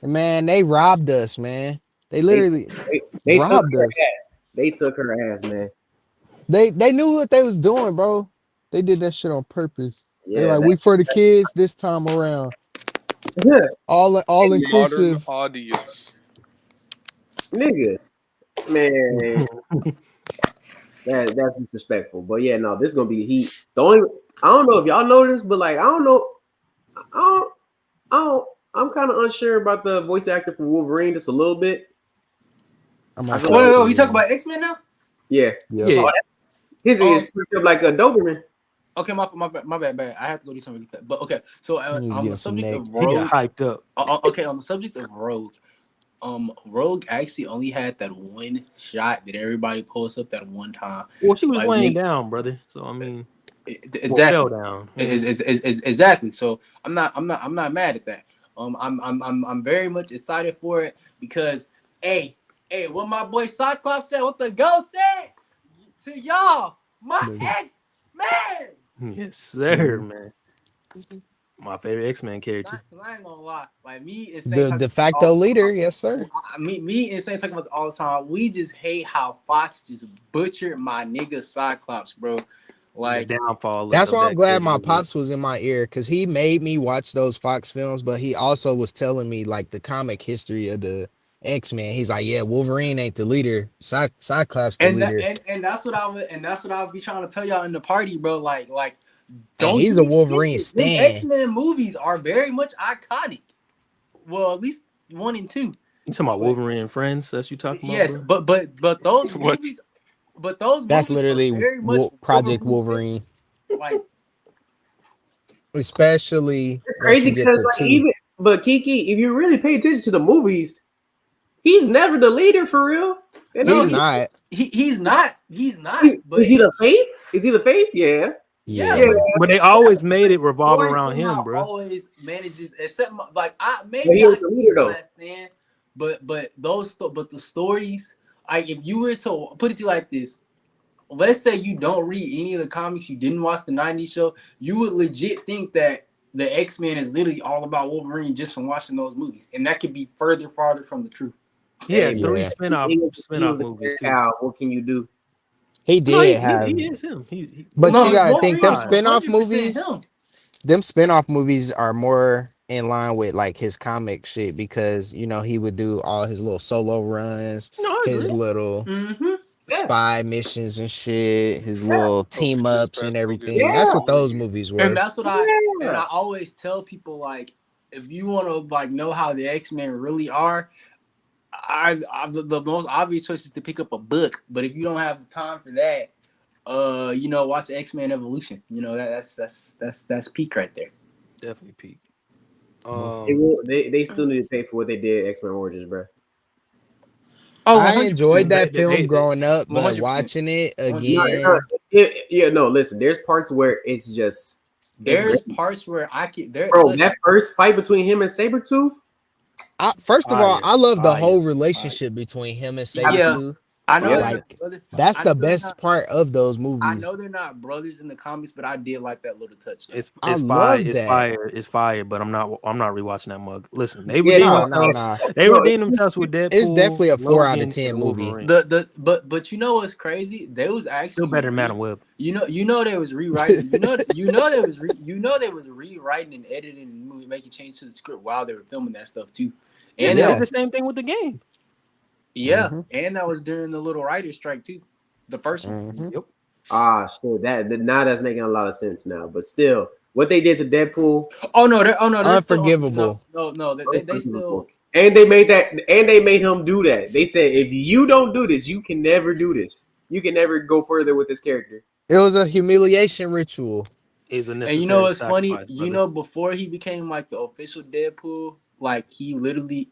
Man, they robbed us, man. They literally they robbed took her us. ass. They took her ass, man. They knew what they was doing, bro. They did that shit on purpose. Yeah, They're like, we for the kids this time around. all inclusive audience. Nigga. Man. That's disrespectful. But yeah, no, this is gonna be heat. I don't know if y'all know this, but like I'm kind of unsure about the voice actor for Wolverine just a little bit. Wait, you talking about X-Men now? Yeah. His ears pretty up like a Doberman. Okay, my bad. I have to go do something really fast. But okay, so on the subject of Rogue, he got hyped up. Okay, on the subject of Rogue, Rogue actually only had that one shot that everybody posts up that one time. Well, she was laying down, brother. So I mean, exactly. Fell down. Exactly. So I'm not mad at that. I'm very much excited for it because hey, what my boy Cyclops said, what the ghost said. to y'all, my X man. Yes, sir, man. My favorite X-Men character. I ain't gonna lie. Like me and The de facto leader, yes, sir. Me and Saint talking about this all the time. We just hate how Fox just butchered my nigga Cyclops, bro. Like the downfall. That's why I'm glad my character. pops was in my ear, because he made me watch those Fox films, but he also was telling me like the comic history of the X-Men. He's like, yeah, Wolverine ain't the leader, Cyclops the leader. And that's what I would be trying to tell y'all in the party, bro. Like and he's a Wolverine stan. X-Men movies are very much iconic. Well, at least 1 and 2. You talking about Wolverine and Friends? That's you talking about? Yes, bro? but those movies, that's literally very much Project Wolverine. Like, especially it's crazy because but Kiki, if you really pay attention to the movies, he's never the leader for real. He's not. He's not. But is he the face? Is he the face? Yeah. But they always made it revolve around him, bro. Always manages, except like he was the leader though. Understand, but the stories. Like if you were to put it to you like this, let's say you don't read any of the comics, you didn't watch the '90s show, you would legit think that the X-Men is literally all about Wolverine just from watching those movies, and that could be farther from the truth. Yeah, 3 spin-off movies too. What can you do? He did have. He is him. But you gotta think them spin-off movies. Them spin-off movies are more in line with like his comic shit, because you know he would do all his little solo runs, his little spy missions and shit, his little team ups and everything. That's what those movies were. And that's what I always tell people, like, if you want to like know how the X-Men really are, the most obvious choice is to pick up a book. But if you don't have the time for that, you know, watch X-Men Evolution. You know, that's peak right there. Definitely peak. They still need to pay for what they did X-Men Origins, bro. Oh, I enjoyed that film growing up, but 100%. Watching it again. Listen, there's parts where it's just there's parts where I can that first fight between him and Sabretooth. First of all, I love the whole relationship between him and Sabretooth. I know, like that's the best part of those movies. I know they're not brothers in the comics, but I did like that little touch. It's fire, but I'm not rewatching that mug. Listen, they redeemed themselves with Deadpool. It's definitely a 4 out of 10 movie. But you know what's crazy? They was actually still better than Madam Web. You know they was rewriting. you know they was rewriting and editing and movie, making changes to the script while they were filming that stuff too. And they did the same thing with the game. Yeah, and that was during the little writer's strike too, the first one. Yep. Sure. Now that's making a lot of sense now. But still, what they did to Deadpool. They're unforgivable. No, they still. And they made him do that. They said, if you don't do this, you can never do this. You can never go further with this character. It was a humiliation ritual. Is a and you know what's funny? You know, before he became like the official Deadpool, like he literally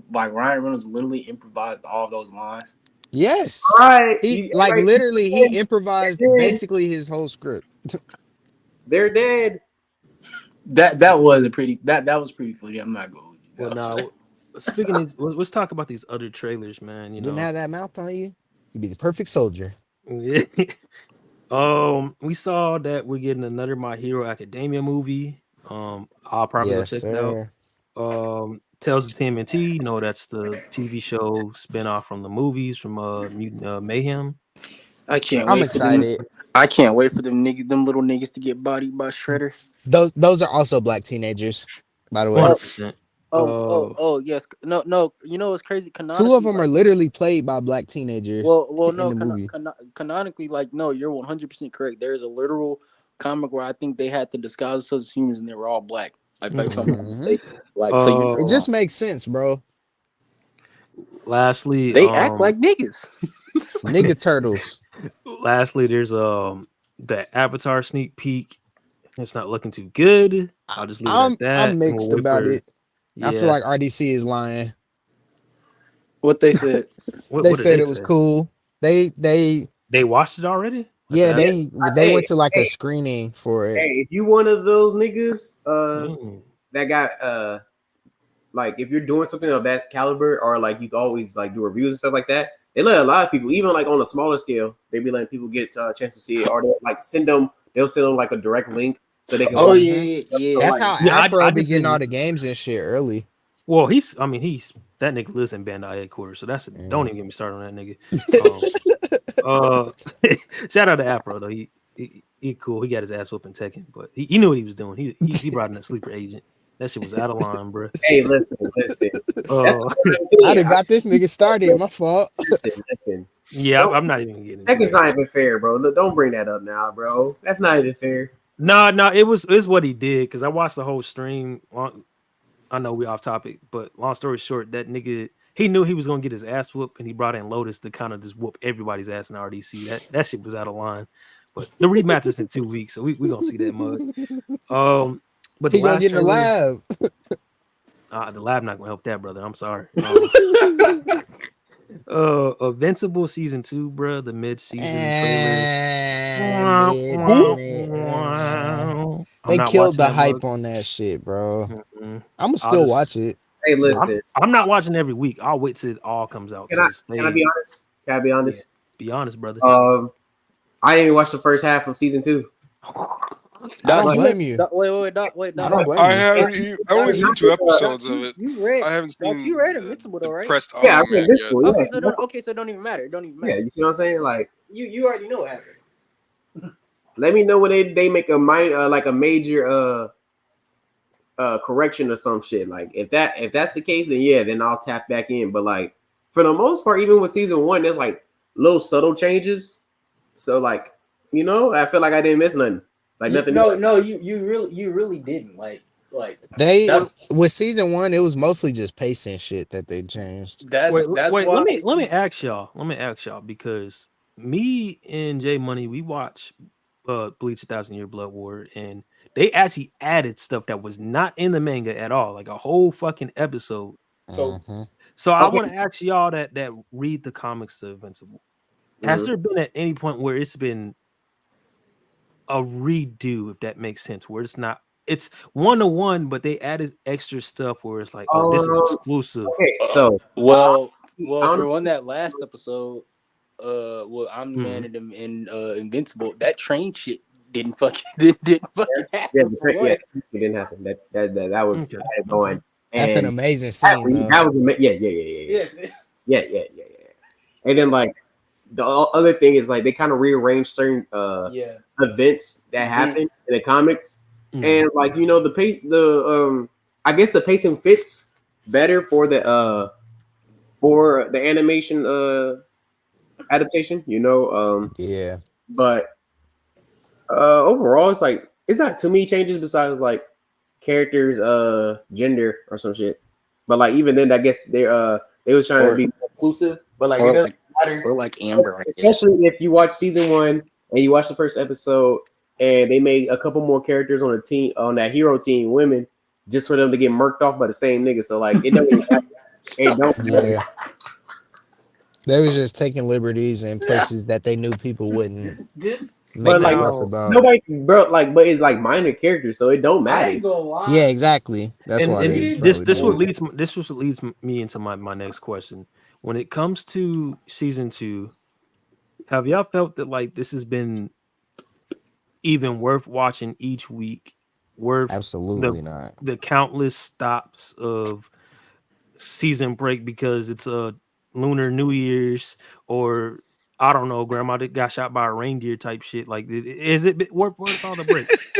Ryan Reynolds literally improvised all those lines. Yes, right. He improvised basically his whole script. They're dead. That was pretty funny. I'm not going. Well, now speaking of, let's talk about these other trailers, man. You didn't have that mouth on you. You'd be the perfect soldier. Yeah. We saw that we're getting another My Hero Academia movie. I'll probably go check it out. Tales of TMNT. No, that's the TV show spinoff from the movies from Mutant Mayhem. I'm excited. I can't wait for them little niggas to get bodied by Shredder. Those are also black teenagers, by the way. 100%. Yes. No. You know what's crazy? 2 of them are literally played by black teenagers. In the movie. Canonically, like, no, you're 100% correct. There is a literal comic where I think they had to disguise themselves as humans and they were all black. Like, if I'm not mistaken. Like, so it just makes sense, bro. Lastly, they act like niggas. Nigga turtles. Lastly, there's the Avatar sneak peek. It's not looking too good. I'll just leave it at that. I'm mixed about it. Yeah. I feel like RDC is lying. What they said? They said it was cool. They watched it already? Yeah, they went to like a screening for it. Hey, if you one of those niggas that got like if you're doing something of that caliber, or like you always like do reviews and stuff like that, They let a lot of people, even like on a smaller scale, they be letting people get a chance to see it, or they like they'll send them like a direct link so they can Oh watch. yeah, yeah. So That's like, how Yeah, Afro I be just getting all didn't. the games and shit early. Well, he's that nigga lives in Bandai headquarters, so that's don't Mm. even get me started on that nigga. Uh, shout out to Afro though. He cool. He got his ass whooping Tekken, but he knew what he was doing. He brought in a sleeper agent. That shit was out of line, bro. hey, listen. That's Uh, the I thing. done got this nigga started. My fault. Listen. yeah, I'm not even getting into Second's that. not even fair, bro. Look, don't bring that up now, bro. That's not even fair. No, it's what he did because I watched the whole stream. I know we off topic, but long story short, that nigga he knew he was gonna get his ass whooped, and he brought in Lotus to kind of just whoop everybody's ass in RDC. That shit was out of line. But the rematch is in 2 weeks, so we gonna see that mug. But the He gonna last get in the trailer, lab. the lab not gonna help that, brother. I'm sorry. Invincible season 2, bro. The mid-season trailer. Who? I'm They not killed watching the that hype mug. on that shit, bro. Mm-mm. I'ma I'll still just watch it. Hey, yeah, listen. I'm not watching every week. I'll wait till it all comes out Can I because can I be they honest? Can I be yeah. honest? Be honest, brother. I didn't even watch the first half of season 2. I Doc, don't Like, you blame you. Doc, wait, I Doc. don't blame I you. haven't. I only it's seen not 2 Doc, episodes of you it. you read I haven't Doc, seen you read Invincible though, the right? pressed yeah, I audio mean, man yet. Invincible. Okay, Yeah, so don't okay, so it don't even matter. It don't even yeah. matter. You see what I'm saying? Like, You already know what happens. let me know when they make a like a major correction or some shit. Like, if that's the case, then yeah, then I'll tap back in. But like, for the most part, even with season 1, there's like little subtle changes. So like, I feel like I didn't miss nothing. Like nothing. No, you really didn't. Like They Wait, that's with season 1, it was mostly just pacing shit that they changed. that's wait, that's wait. why Let me ask y'all. Let me ask y'all because me and J Money we watch Bleach 1,000 Year Blood War and they actually added stuff that was not in the manga at all, like a whole fucking episode. so Hmm. So I Okay. want to ask y'all that read the comics to Invincible. Has Mhm. there been at any point where it's been a redo, if that makes sense, where it's 1-to-1, but they added extra stuff where it's like, oh, this is exclusive. Okay. So well I for don't. on that last episode, well, I'm the man Mhm. in Invincible. That train shit didn't fucking didn't fucking Yeah, happen for yeah, one. it didn't happen. That was Okay. I had Okay. going, That's an and amazing scene, though. that was Yes. yeah. And then like the other thing is like they kind of rearranged certain Yeah. events that happen Events. in the comics, Mhm. and like the pace, I guess the pacing fits better for the animation adaptation, Yeah, but overall it's like it's not too many changes besides like characters gender or some shit. But like even then I guess they was trying to Or be more inclusive, but like it or doesn't like matter, or like Amber, I guess. especially if you watch season 1 and you watch the first episode and they made a couple more characters on the team on that hero team women just for them to get murked off by the same nigga. So like it don't matter. It don't matter. yeah. They was just taking liberties in places that they knew people wouldn't But make a like fuss Now, about. nobody bro like but it's like minor characters, so it don't I matter. ain't gonna lie. Yeah, exactly. That's why and they We this probably this did what it. leads me into my next question. When it comes to season 2, have y'all felt that like this has been even worth watching each week, worth the Absolutely not. the countless stops of season break because it's a lunar New Year's or I don't know, grandma that got shot by a reindeer type shit. Like, is it worth all the breaks?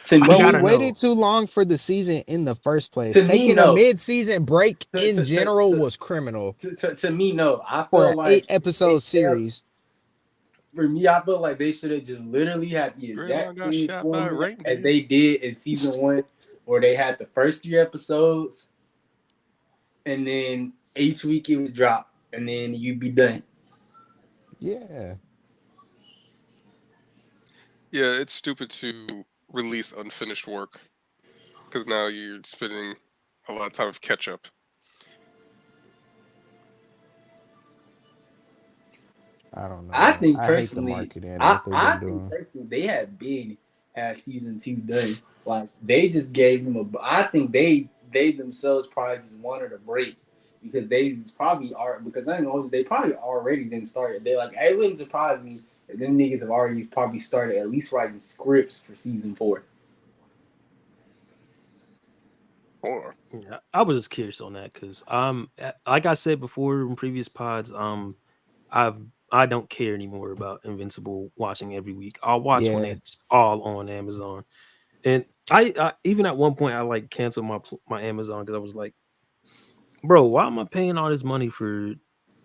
to I But we me gotta waited know. too long for the season in the first place. to me Taking a no. mid-season break To in to to general to, was criminal to me no. I for feel an eight like episode series. for me, I feel like they should have just literally had the Grandma exact got same shot by a format as reindeer. they did in season 1, where they had the first 3 episodes, and then each week it was dropped, and then you'd be done. Yeah. Yeah, it's stupid to release unfinished work because now you're spending a lot of time with catch up. I don't I know. think I hate the personally, marketing I that they've I been think doing. personally they had big had season 2 done. Like they just gave them a. I think they themselves probably just wanted a break because they probably are, because I know they probably already didn't start. They like, it wouldn't surprise me if them niggas have already probably started at least writing scripts for season 4. Yeah, I was just curious on that because like I said before in previous pods, I don't care anymore about Invincible watching every week. I'll watch when Yeah. it's all on Amazon. And I even at one point I like canceled my Amazon because I was like, bro, why am I paying all this money for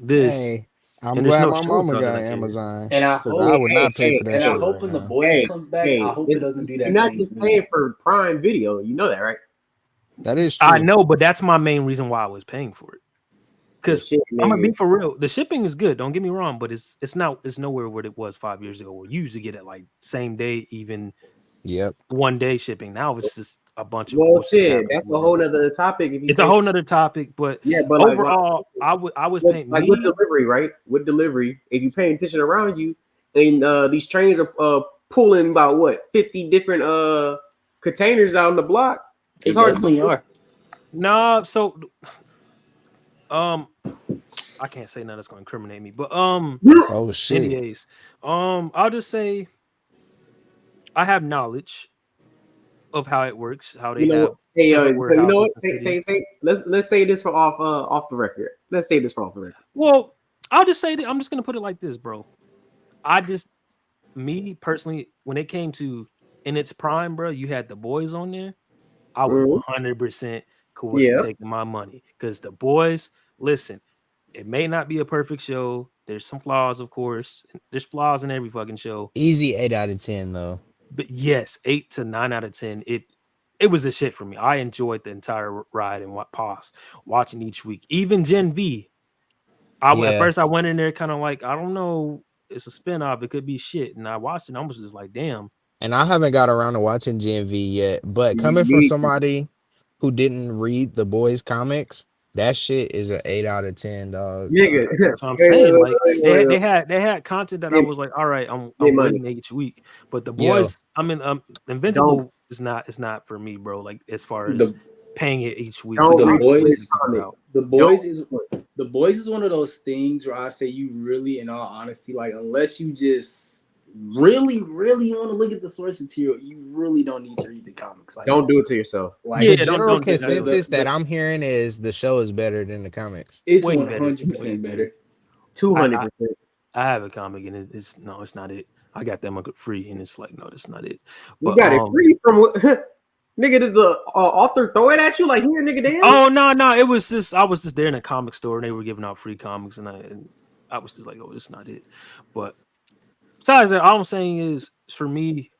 this? Hey, I'm And there's glad no my shows mama out that got I care. Amazon And I because hope, I would not pay for that and I shit hope right when the now. boys comes back, I hope it doesn't do that. You're not same just thing. paying for Prime Video. You know that, right? That is I true. know, but that's my main reason why I was paying for it. The Because shit, I'm gonna nigga. be for real. The shipping is good. Don't get me wrong, but it's nowhere what it was 5 years ago. Where you used to get it like same day, even Yep. 1 day shipping. Now it's just a bunch of Well, bullshit shit, happening. that's a whole nother topic. If you It's a pay, whole nother topic, but yeah, but like, overall, I was with, paying like with me. delivery, right? With delivery, if you paying attention around you, and these trains are pulling about what 50 different containers out on the block. It's It hard definitely to are. Nah, so um, I can't say nothing that's gonna incriminate me, but Oh shit. NDAs. I'll just say I have knowledge of how it works, how they You know have what? Hey, certain you know warehouses what? and cities. Say. Let's say this for off the record. Let's say this for off the record. Well, I'll just say that I'm just gonna put it like this, bro. I just me personally, when it came to in its prime, bro, you had the boys on there. I was Mhm. 100% cool with them Yeah, taking my money because the boys, listen, it may not be a perfect show. There's some flaws, of course. There's flaws in every fucking show, Easy 8 out of 10 though. but yes, 8 to 9 out of 10. It was a shit for me. I enjoyed the entire ride and what pause watching each week. Even Gen V. At Yeah. first I went in there kind of like I don't know. It's a spinoff. It could be shit, and I watched it. And I was just like, damn. And I haven't got around to watching Gen V yet. But coming from somebody who didn't read the boys comics, that shit is an 8 out of 10, dog. nigga. That's what I'm saying. Like Wait, they had content that I wait, was like, all right, wait, I'm money. waiting each week. But the Yo, boys, I mean, Don't Invincible is not for me, bro. Like as far as The paying it each week. don't Like the I'll read just wait till this boys, it comes comic. out. the Don't. boys is the boys is one of those things where I say you really, in all honesty, like unless you just really, really want to look at the source material, you really don't need to read the comics. Like, Don't do it to yourself. like Yeah, the don't general don't do that. consensus that I'm hearing is the show is better than the comics. it's Way better. Way 100% better. better. 200%. I have a comic and it's no, it's not it. I got that mug free and it's like no, that's not it. You But got it free from nigga. Did the author throw it at you like here, nigga? Damn. oh no, it was just I was just there in a comic store and they were giving out free comics and I was just like, oh, it's not it. But besides that, all I'm saying is for me,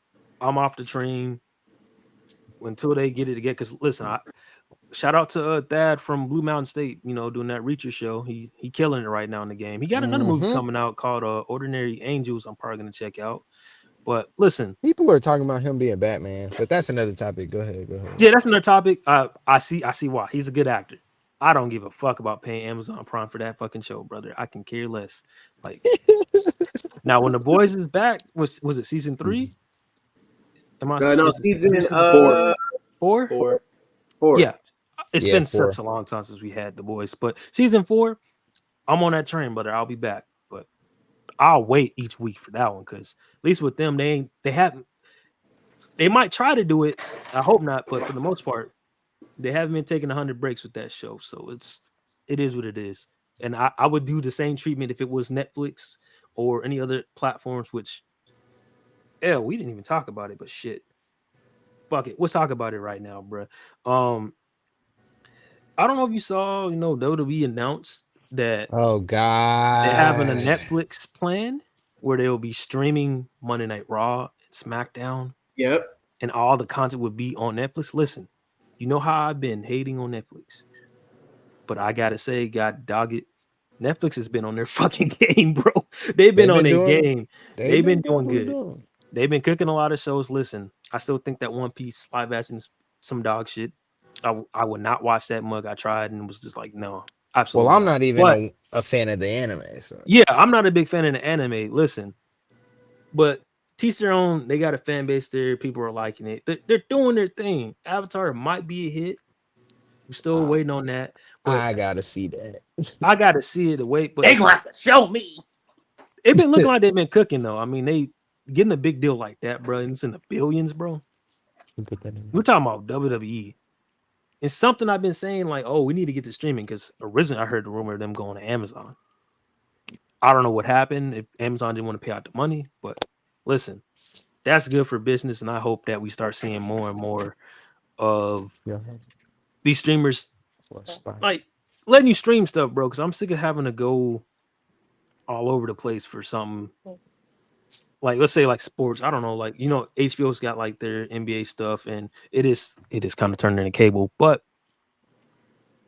I'm off the train until they get it together. Because listen, shout out to Thad from Blue Mountain State, doing that Reacher show. He killing it right now in the game. He got another movie Mm-hmm. coming out called Ordinary Angels. I'm probably gonna check out. But listen, People are talking about him being Batman, but that's another topic. Go ahead. yeah, that's another topic. I see why he's a good actor. I don't give a fuck about paying Amazon Prime for that fucking show, brother. I can care less. Like now, when the boys is back, was it season 3? Am I? No, Is it season season 4? four. Yeah, it's Yeah, been such 4. a long time since we had the boys, but season 4, I'm on that train, brother. I'll be back, but I'll wait each week for that one because at least with them, they might try to do it. I hope not, but for the most part, they haven't been taking 100 breaks with that show, so it is what it is. And I would do the same treatment if it was Netflix or any other platforms. Which, we didn't even talk about it, but shit, fuck it, let's talk about it right now, bro. I don't know if you saw, WWE announced that Oh they're having a God. Netflix plan where they'll be streaming Monday Night Raw and SmackDown, Yep. and all the content would be on Netflix. Listen, you know how I've been hating on Netflix, but I gotta say, God dog it, Netflix has been on their fucking game, bro. They've been They've on been their doing game. they've They've been been doing definitely good. doing. They've been cooking a lot of shows. Listen, I still think that One Piece live action is some dog shit. I would not watch that mug. I tried and was just like, no, Well, absolutely I'm not. not even But a fan of the anime, so yeah, I'm not a big fan of the anime. Listen, but teach their own. They got a fan base there. People are liking it. They're doing their thing. Avatar might be a hit. We're still waiting on that. I gotta see that. I gotta see it to wait, but They gonna have to show me. it been looking like they've been cooking though. I mean, they getting a big deal like that, bro. And it's in the billions, bro. We're talking about WWE. It's something I've been saying, like, oh, we need to get to streaming because originally I heard the rumor of them going to Amazon. I don't know what happened if Amazon didn't want to pay out the money, but listen, that's good for business, and I hope that we start seeing more and more of these streamers like letting you stream stuff, bro. Because I'm sick of having to go all over the place for something. Like let's say like sports. I don't know, like HBO's got like their NBA stuff, and it is kind of turned into cable, but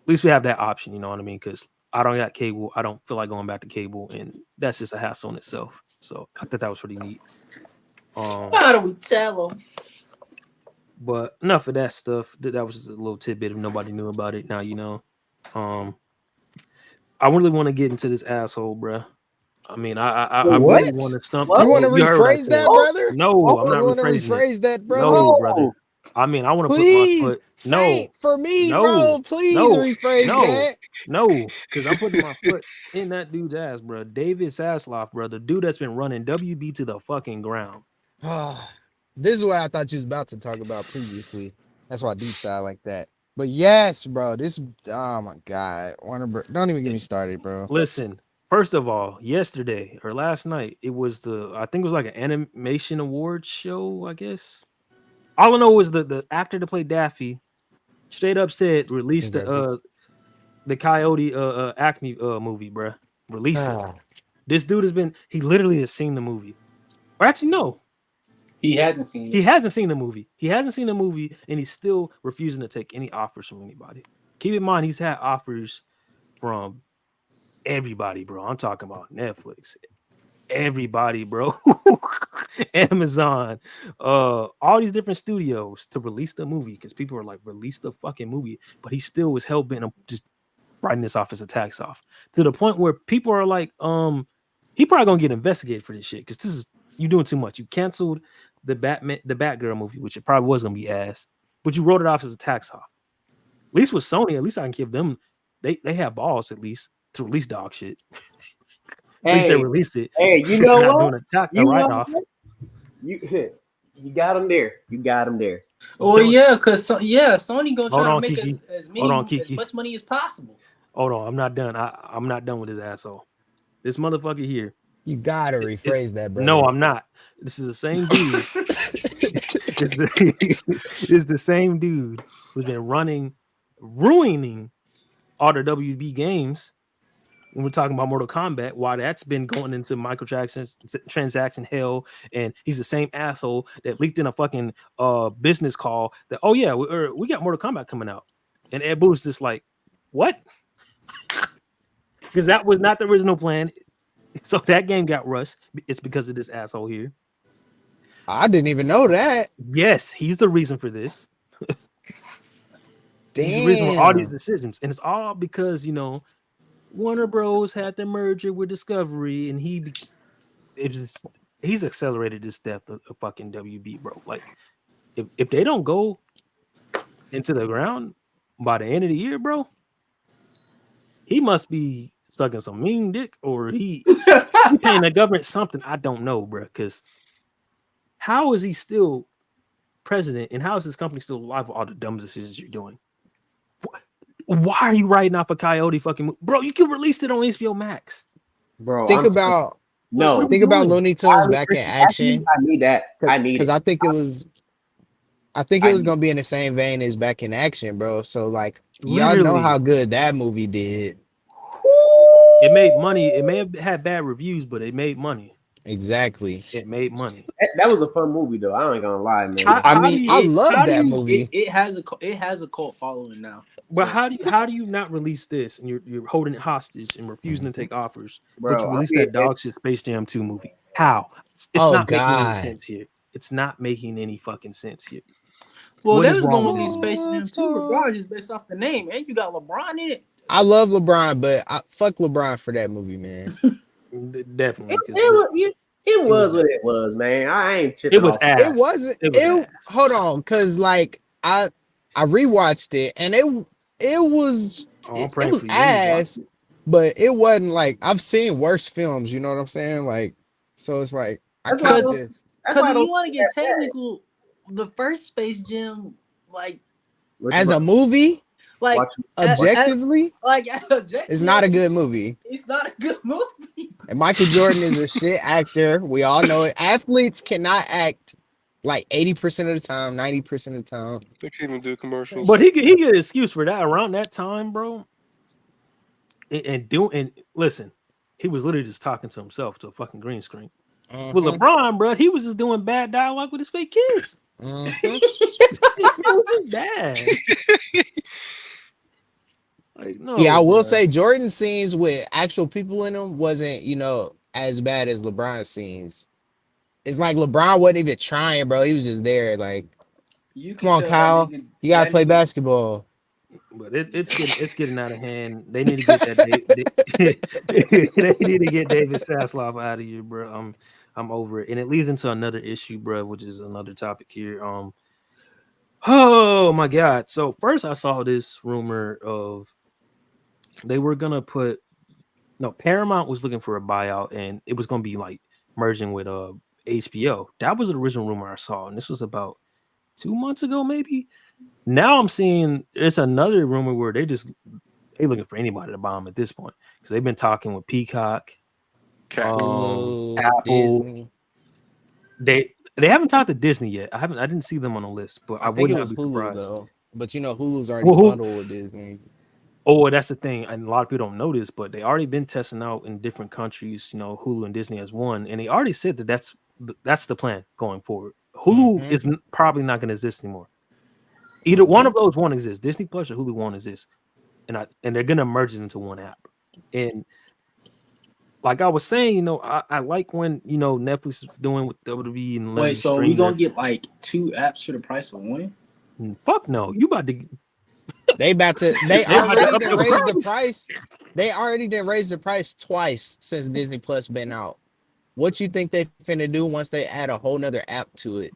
at least we have that option. You know what I mean? Because I don't got cable. I don't feel like going back to cable, and that's just a hassle in itself. So I thought that was pretty neat. How do we tell them? But enough of that stuff. That was just a little tidbit if nobody knew about it. Now you know. I really want to get into this asshole, bro. I mean, I really want to stump. You want to rephrase that, brother? No, I'm not rephrase that, brother. No, brother. I mean, I want to put my foot. No, for me, bro. Please rephrase that. No, because I'm putting my foot in that dude's ass, bro. David Zaslav, bro, the dude that's been running WB to the fucking ground. This is what I thought you was about to talk about previously. That's why I deep side like that. But yes, bro. Oh my god, don't even get me started, bro. Listen. First of all, yesterday or last night, it was I think it was like an animation awards show, I guess. All I know is the actor that played Daffy straight up said release the Coyote Acme movie, bro. Release it. This dude he literally has seen the movie. Or actually, no. He hasn't seen it. He hasn't seen the movie. He hasn't seen the movie, and he's still refusing to take any offers from anybody. Keep in mind, he's had offers from everybody, bro. I'm talking about Netflix, everybody, bro. Amazon, all these different studios to release the movie because people are like, release the fucking movie, but he still was hell bent on just writing this off as a tax off to the point where people are like, he probably gonna get investigated for this shit because you doing too much. You canceled the Batgirl movie, which it probably was gonna be ass, but you wrote it off as a tax off. At least with Sony, at least I can give them they have balls at least to release dog shit. At least they released it. Hey, you know what? Write-off. You got them there. You got them there. Oh yeah, because Sony gonna try to make as much money as possible. Hold on, I'm not done. I'm not done with this asshole. This motherfucker here. You gotta rephrase that, bro. No, I'm not. This is the same dude. It's the same dude who's been ruining all the WB games. When we're talking about Mortal Kombat, why that's been going into microtransaction hell, and he's the same asshole that leaked in a fucking business call that we got Mortal Kombat coming out, and Ed Boon's just like, what? Because that was not the original plan. So that game got rushed. It's because of this asshole here. I didn't even know that. Yes, he's the reason for this. Damn. He's the reason for all these decisions, and it's all because Warner Bros had the merger with Discovery, and he's accelerated this death of fucking WB, bro. Like, if they don't go into the ground by the end of the year, bro, he must be stuck in some mean dick, or he paying the government something. I don't know, bro. Because how is he still president, and how is his company still alive with all the dumb decisions you're doing? Why are you writing off a Coyote fucking movie? Bro, you can release it on HBO Max. Bro, think about Looney Tunes back in action. I need that. Because I think it was gonna be in the same vein as Back in Action, bro. So like y'all know how good that movie did. It made money. It may have had bad reviews, but it made money. Exactly. It made money. That was a fun movie though. I ain't gonna lie, man. I love that movie. It has a cult following now. But how do you not release this and you're holding it hostage and refusing to take offers, but you release that dog shit Space Jam 2 movie? How? It's not making any sense here. It's not making any fucking sense here. Well, they was going to release Space Jam 2 regardless based off the name, and you got LeBron in it. I love LeBron, but fuck LeBron for that movie, man. Definitely. It was what it was, man. I ain't tripping. It was ass. It wasn't. Hold on, because like I rewatched it, and it was Oh, I'm it praying was for you. Let me watch ass, it. but it wasn't like I've seen worse films. You know what I'm saying? Like, so it's like I That's why I can't don't. just. That's why Because I if don't you want to think get that bad. technical, the first Space Jam, like What you As a about? movie, like Watch. objectively, like it's objectively, not a good movie. it's not a good movie. And Michael Jordan is a shit actor. We all know it. Athletes cannot act like 80% of the time, 90% of the time. They can't even do commercials. But he get an excuse for that around that time, bro. And listen, he was literally just talking to himself to a fucking green screen. With Mm-hmm. LeBron, bro, he was just doing bad dialogue with his fake kids. Mm-hmm. It was just bad. Like, Yeah, I no, will bro. say Jordan scenes with actual people in them wasn't, as bad as LeBron scenes. It's like LeBron wasn't even trying, bro. He was just there. Like, You come could on, tell that Kyle. nigga. You gotta That play nigga. basketball. But it's getting out of hand. They need to get that they need to get David Zaslav out of here, bro. I'm over it. And it leads into another issue, bro, which is another topic here. Oh my god. So first I saw this rumor of they were gonna put no Paramount was looking for a buyout and it was gonna be like merging with HBO. That was the original rumor I saw, and this was about 2 months ago, maybe. Now I'm seeing it's another rumor where they looking for anybody to buy them at this point because they've been talking with Peacock, Cat. Hulu, Apple. Disney. They haven't talked to Disney yet. I didn't see them on the list, but I I think would it not was be Hulu surprised. though. But Hulu's already Well, who? bundled with Disney. Oh, that's the thing, and a lot of people don't know this, but they already been testing out in different countries. Hulu and Disney as one, and they already said that that's the plan going forward. Hulu Mm-hmm. is probably not going to exist anymore. Either one of those won't exist. Disney Plus or Hulu won't exist, and they're going to merge it into one app. And like I was saying, I like when Netflix is doing with WWE and letting Wait, you so we stream their. gonna get like 2 apps for the price of one? Fuck no, you about to. They about to. They They about to already up did the raise the price. price. They already did raise the price twice since Disney Plus been out. What you think they finna do once they add a whole nother app to it?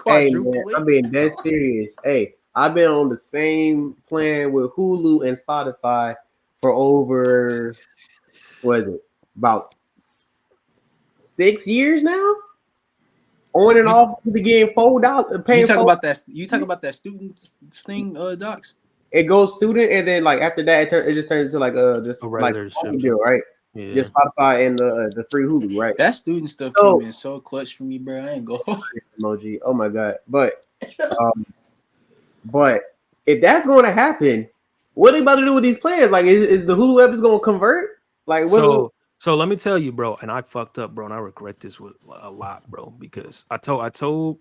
Hey man, Quadruple it. I'm being dead serious. Hey, I've been on the same plan with Hulu and Spotify for over what is it? About 6 years now? On and You, off to the game, $4, You paying talk for about that. You talk about that student thing, docs. it goes student, and then like after that, it just turns into like just a like regular a phone deal, subscription. right? Yeah. Just Spotify and the free Hulu, right? That student stuff So came in so clutch for me, bro. I ain't go. emoji. Oh my god! Um, but if that's going to happen, what are they about to do with these players? Like, is the Hulu app is going to convert? Like, what? So let me tell you, bro, and I fucked up, bro, and I regret this with a lot, bro, because I told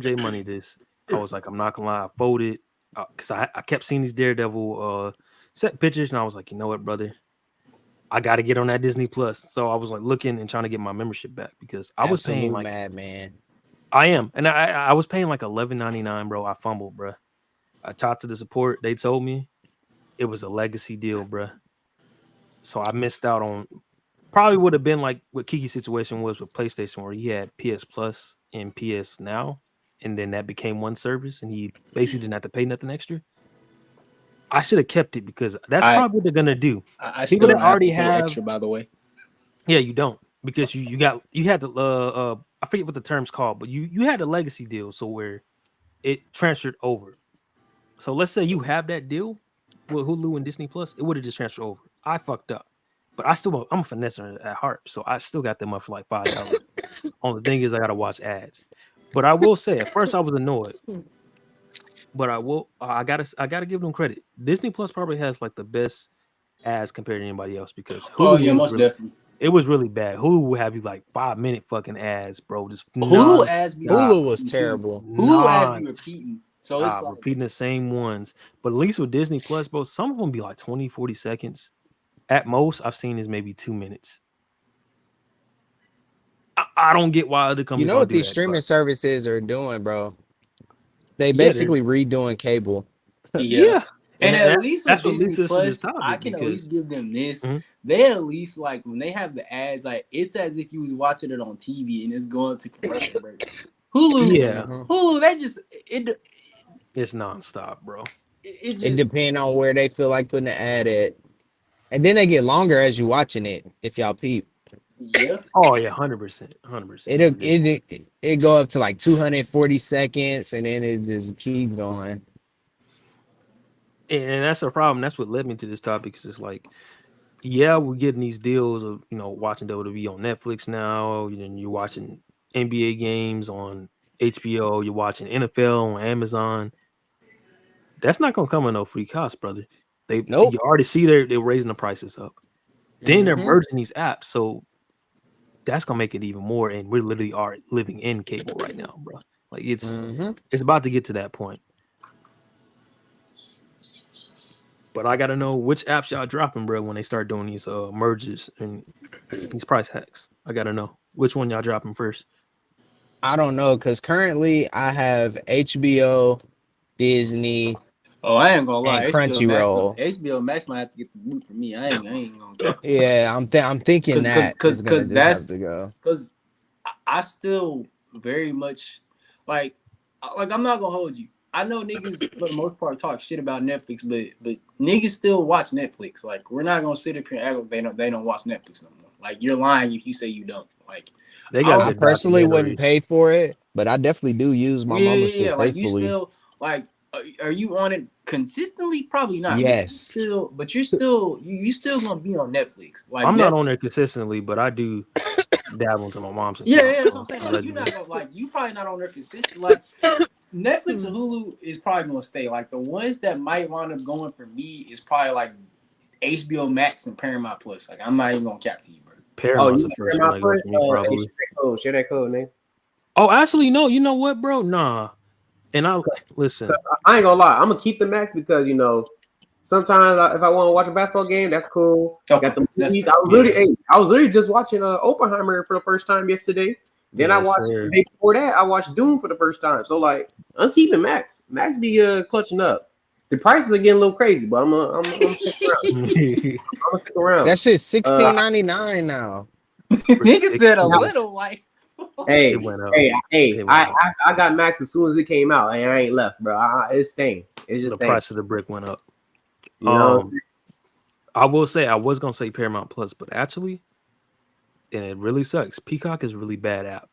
Jay Money this. I was like, I'm not gonna lie, I folded because I kept seeing these Daredevil set pictures, and I was like, you know what, brother, I got to get on that Disney Plus. So I was like looking and trying to get my membership back because I was paying Absolute like madman. I am, and I was paying like $11.99, bro. I fumbled, bro. I talked to the support. They told me it was a legacy deal, bro. So I missed out on probably would have been like what Kiki's situation was with PlayStation, where he had PS Plus and PS Now, and then that became one service, and he basically didn't have to pay nothing extra. I should have kept it because that's I probably what they're gonna do. I People still that don't have already to pay have, extra, by the way. yeah, you don't because you had the I forget what the term's called, but you had a legacy deal, so where it transferred over. So let's say you have that deal with Hulu and Disney Plus, it would have just transferred over. I fucked up, but I'm a finesser at heart, so I still got them up for like $5. Only thing is I gotta watch ads. But I will say, at first I was annoyed, but I gotta give them credit. Disney Plus probably has like the best ads compared to anybody else because Oh Hulu yeah, most definitely. it was really bad. Hulu will have you like 5-minute fucking ads, bro, just Hulu ads be non-stop, Hulu was repeating too. terrible. Hulu ads be repeating, so it's non-stop, like repeating the same ones. But at least with Disney Plus, bro, some of them be like 20, 40 seconds. At most, I've seen is maybe 2 minutes. I don't get why other You companies know don't what do these that, streaming but services are doing, bro? They yeah, they're basically redoing cable. yeah. yeah. And at least with That's what Disney leads us to this Plus, I topic can at least because give them this. Mhm. They at least like when they have the ads, like it's as if you was watching it on TV and it's going to commercial break. yeah, Mhm. Hulu, they just it it's nonstop, bro. It depends on where they feel like putting the ad at. And then they get longer as you watching it, if y'all peep. Yeah. Oh yeah, 100%, 100%. It go up to like 240 seconds, and then it just keep going. And that's a problem. That's what led me to this topic. Cause it's like, yeah, we're getting these deals of watching WWE on Netflix now. And you're watching NBA games on HBO. You're watching NFL on Amazon. That's not gonna come at no free cost, brother. Nope. You already see they're raising the prices up. Then they're merging these apps, so that's gonna make it even more. And we literally are living in cable right now, bro. Like it's about to get to that point. But I gotta know which apps y'all dropping, bro, when they start doing these merges and these price hacks. I gotta know which one y'all dropping first. I don't know, because currently I have HBO, Disney. Oh, I ain't gonna lie. Crunchyroll. Max might have to get the boot for me. I ain't gonna cap. Yeah, I'm thinking that is gonna just have to go. Because I still very much like I'm not gonna hold you. I know niggas for the most part talk shit about Netflix, but niggas still watch Netflix. Like we're not gonna sit up here and act like they don't watch Netflix no more. Like you're lying if you say you don't. Like I personally wouldn't pay for it, but I definitely do use my mama shit faithfully. Like you still like. Are you on it consistently? Probably not. Yes. But you're still gonna be on Netflix. Like I'm not on there consistently, but I do dabble into my mom's. Yeah, that's what I'm saying. Like, you're not gonna you probably not on there consistently. Like Netflix and Hulu is probably gonna stay. Like the ones that might wind up going for me is probably like HBO Max and Paramount Plus. Like I'm not even gonna cap to you, bro. Paramount's the first one. Probably. Share that code, nigga. Oh, actually, no. You know what, bro? Nah. And I'll listen. I ain't gonna lie. I'm gonna keep the Max because sometimes if I want to watch a basketball game, that's cool. Okay. Got the movies. I was literally just watching Oppenheimer for the first time yesterday. Then I watched the day before that. I watched Doom for the first time. So like, I'm keeping Max. Max be clutching up. The prices are getting a little crazy, but I'm gonna stick around. I'm gonna stick around. That shit's $16.99 now. Nigga said a little like. Hey, I got Max as soon as it came out, and I ain't left, bro. It's staying. It's just the price of the brick went up. You know I will say I was gonna say Paramount Plus, but actually, and it really sucks. Peacock is a really bad app.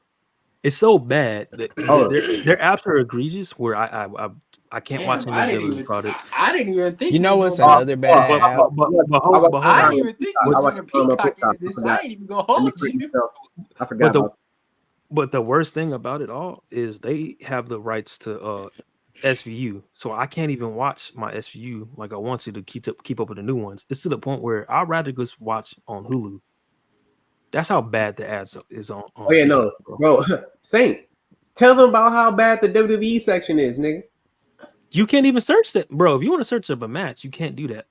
It's so bad that their apps are egregious. Where I can't watch any of the product. I didn't even think. You know what's another bad app? I didn't even think it was Peacock in this. I ain't even gonna hold you. I forgot. But the worst thing about it all is they have the rights to SVU, so I can't even watch my SVU like I want to keep up with the new ones. It's to the point where I'd rather just watch on Hulu. That's how bad the ads is on. Oh yeah, no, bro. Saint, tell them about how bad the WWE section is, nigga. You can't even search that, bro. If you want to search up a match, you can't do that.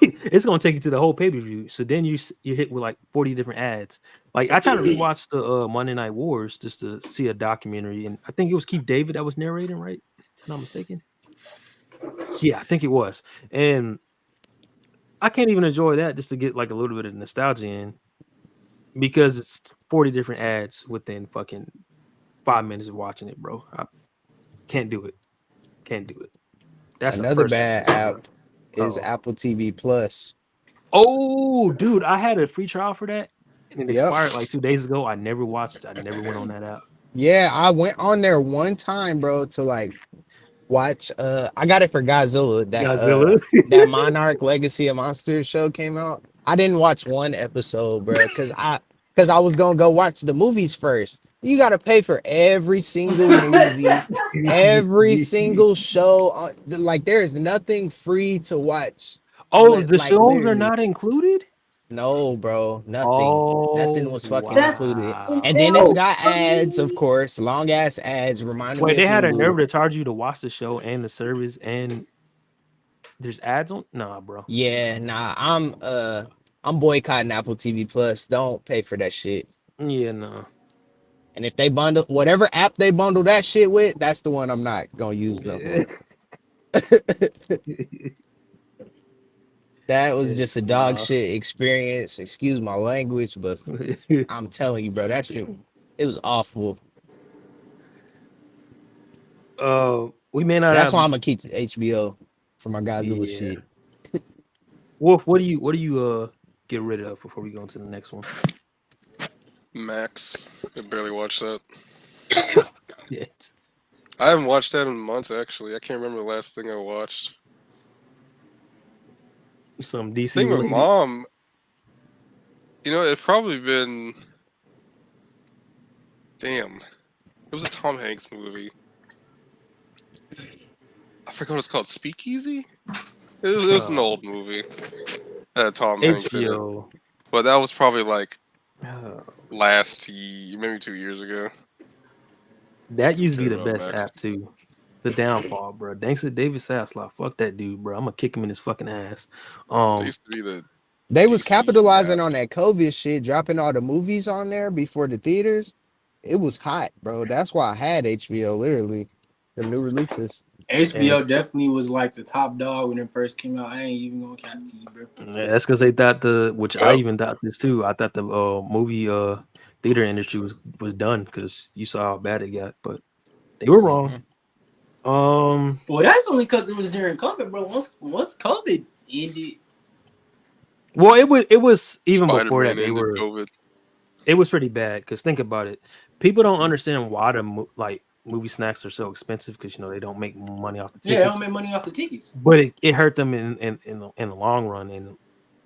It's gonna take you to the whole pay-per-view. So then you hit with like 40 different ads. Like I tried to rewatch the Monday Night Wars just to see a documentary, and I think it was Keith David that was narrating, right? If I'm not mistaken. Yeah, I think it was. And I can't even enjoy that just to get like a little bit of nostalgia in, because it's 40 different ads within fucking 5 minutes of watching it, bro. I can't do it. Can't do it. That's another bad app. Is Apple TV Plus. Oh, dude, I had a free trial for that, and it expired like 2 days ago. I never watched. I never went on that app. Yeah, I went on there one time, bro, to like watch. I got it for Godzilla. That Monarch Legacy of Monsters show came out. I didn't watch one episode, bro, because I was gonna go watch the movies first. You gotta pay for every single movie, every single show. Like there is nothing free to watch. Oh, the shows are not included? No, bro, nothing was fucking included. And then it's got ads, of course, long ass ads. Wait, they had a nerve to charge you to watch the show and the service, and there's ads on? Nah, bro. Yeah, nah. I'm boycotting Apple TV Plus. Don't pay for that shit. Yeah, no. And if they bundle whatever app they bundle that shit with, that's the one I'm not gonna use them. That was just a dog shit experience. Excuse my language, but I'm telling you, bro, that shit, it was awful. We may not. That's why I'm gonna keep HBO. for my Godzilla Yeah. shit. Wolf, what do you get rid of before we go into the next one? Max. I barely watched that. Yeah. I haven't watched that in months, actually. I can't remember the last thing I watched. Some DC Thing with related. Mom, it's probably been... Damn. It was a Tom Hanks movie. I forgot what it's called. Speakeasy? It was an old movie. Tom Hanks in it. HBO. But that was probably like Uh, last year, maybe 2 years ago. that used to be Care the about best Max. app too. The downfall, bro. Thanks to David Zaslav. Fuck that dude, bro. I'm gonna kick him in his fucking ass. They used to be the They was DC capitalizing app. on that COVID shit, dropping all the movies on there before the theaters. It was hot, bro. That's why I had HBO, literally. The new releases. HBO definitely was like the top dog when it first came out. I ain't even gonna cap to you, bro. That's because they thought I even thought this too. I thought the movie theater industry was done because you saw how bad it got, but they were wrong. Well, that's only because it was during COVID, bro. Once COVID ended, well, it was even before that. Spider-Man They ended were. COVID. It was pretty bad because think about it. People don't understand why movie snacks are so expensive because they don't make money off the tickets. Yeah, they don't make money off the tickets. But it hurt them in the long run, and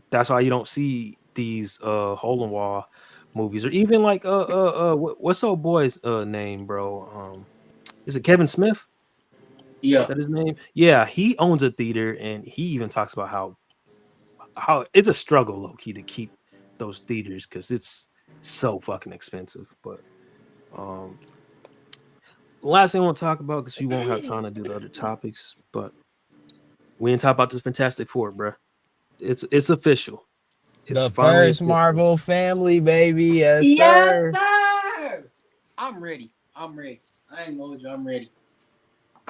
that's why you don't see these hole in wall movies or even like what's old boy's name, bro? Is it Kevin Smith? Yeah, Is that his name? Yeah, he owns a theater, and he even talks about how it's a struggle, low key, to keep those theaters because it's so fucking expensive. But last thing I want to talk about because we won't have time to do the other topics, but we ain't talk about this Fantastic Four, bro. It's official. It's The finally first official. Marvel family, baby. Yes, sir. sir. I'm ready. I ain't gonna hold you. I'm ready.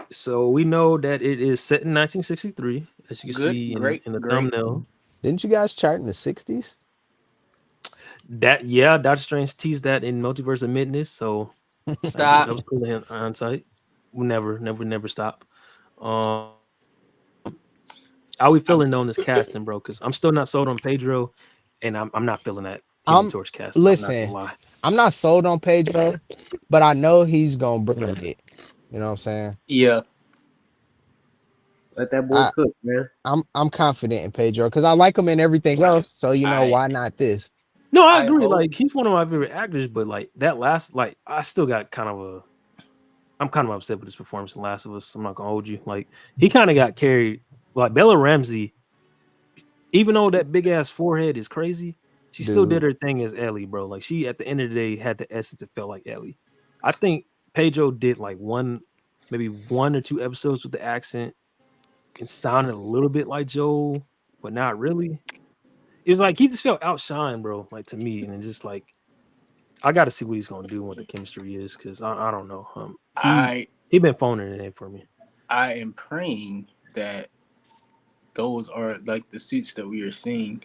So we know that it is set in 1963, as you can see in the thumbnail. Didn't you guys chart in the 60s? Doctor Strange teased that in Multiverse of Madness, so Stop. that was cool in hindsight. We never stop. How we feeling on this casting, bro? Because I'm still not sold on Pedro, and I'm not feeling that Human Torch cast. Listen, I'm not gonna lie. I'm not sold on Pedro, but I know he's gonna bring it. You know what I'm saying? Yeah. Let that boy cook, man. I'm confident in Pedro because I like him in everything else. So why not this? No, I agree. Like he's one of my favorite actors, but like that last, like I still got I'm kind of upset with his performance in Last of Us. I'm not gonna hold you. Like he kind of got carried. Like Bella Ramsey, even though that big ass forehead is crazy, she still did her thing as Ellie, bro. Like she at the end of the day had the essence. It felt like Ellie. I think Pedro did like maybe 1 or 2 episodes with the accent. It sounded a little bit like Joel, but not really. It was like he just felt outshined, bro. Like to me, and it's just like I got to see what he's gonna do and what the chemistry is because I don't know. He been phoning it in for me. I am praying that those are like the suits that we are seeing.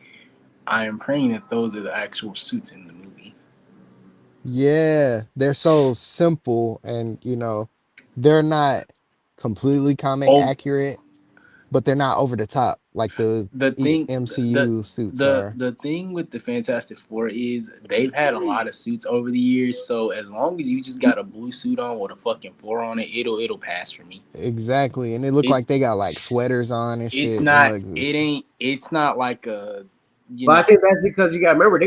I am praying that those are the actual suits in the movie. Yeah, they're so simple, and they're not completely comic accurate, but they're not over the top like the MCU suits are. The thing with the Fantastic Four is they've had a lot of suits over the years, so as long as you just got a blue suit on with a fucking 4 on it, it'll pass for me. Exactly, and it looked like they got like sweaters on and shit. It's not like a. But I think that's because you got to remember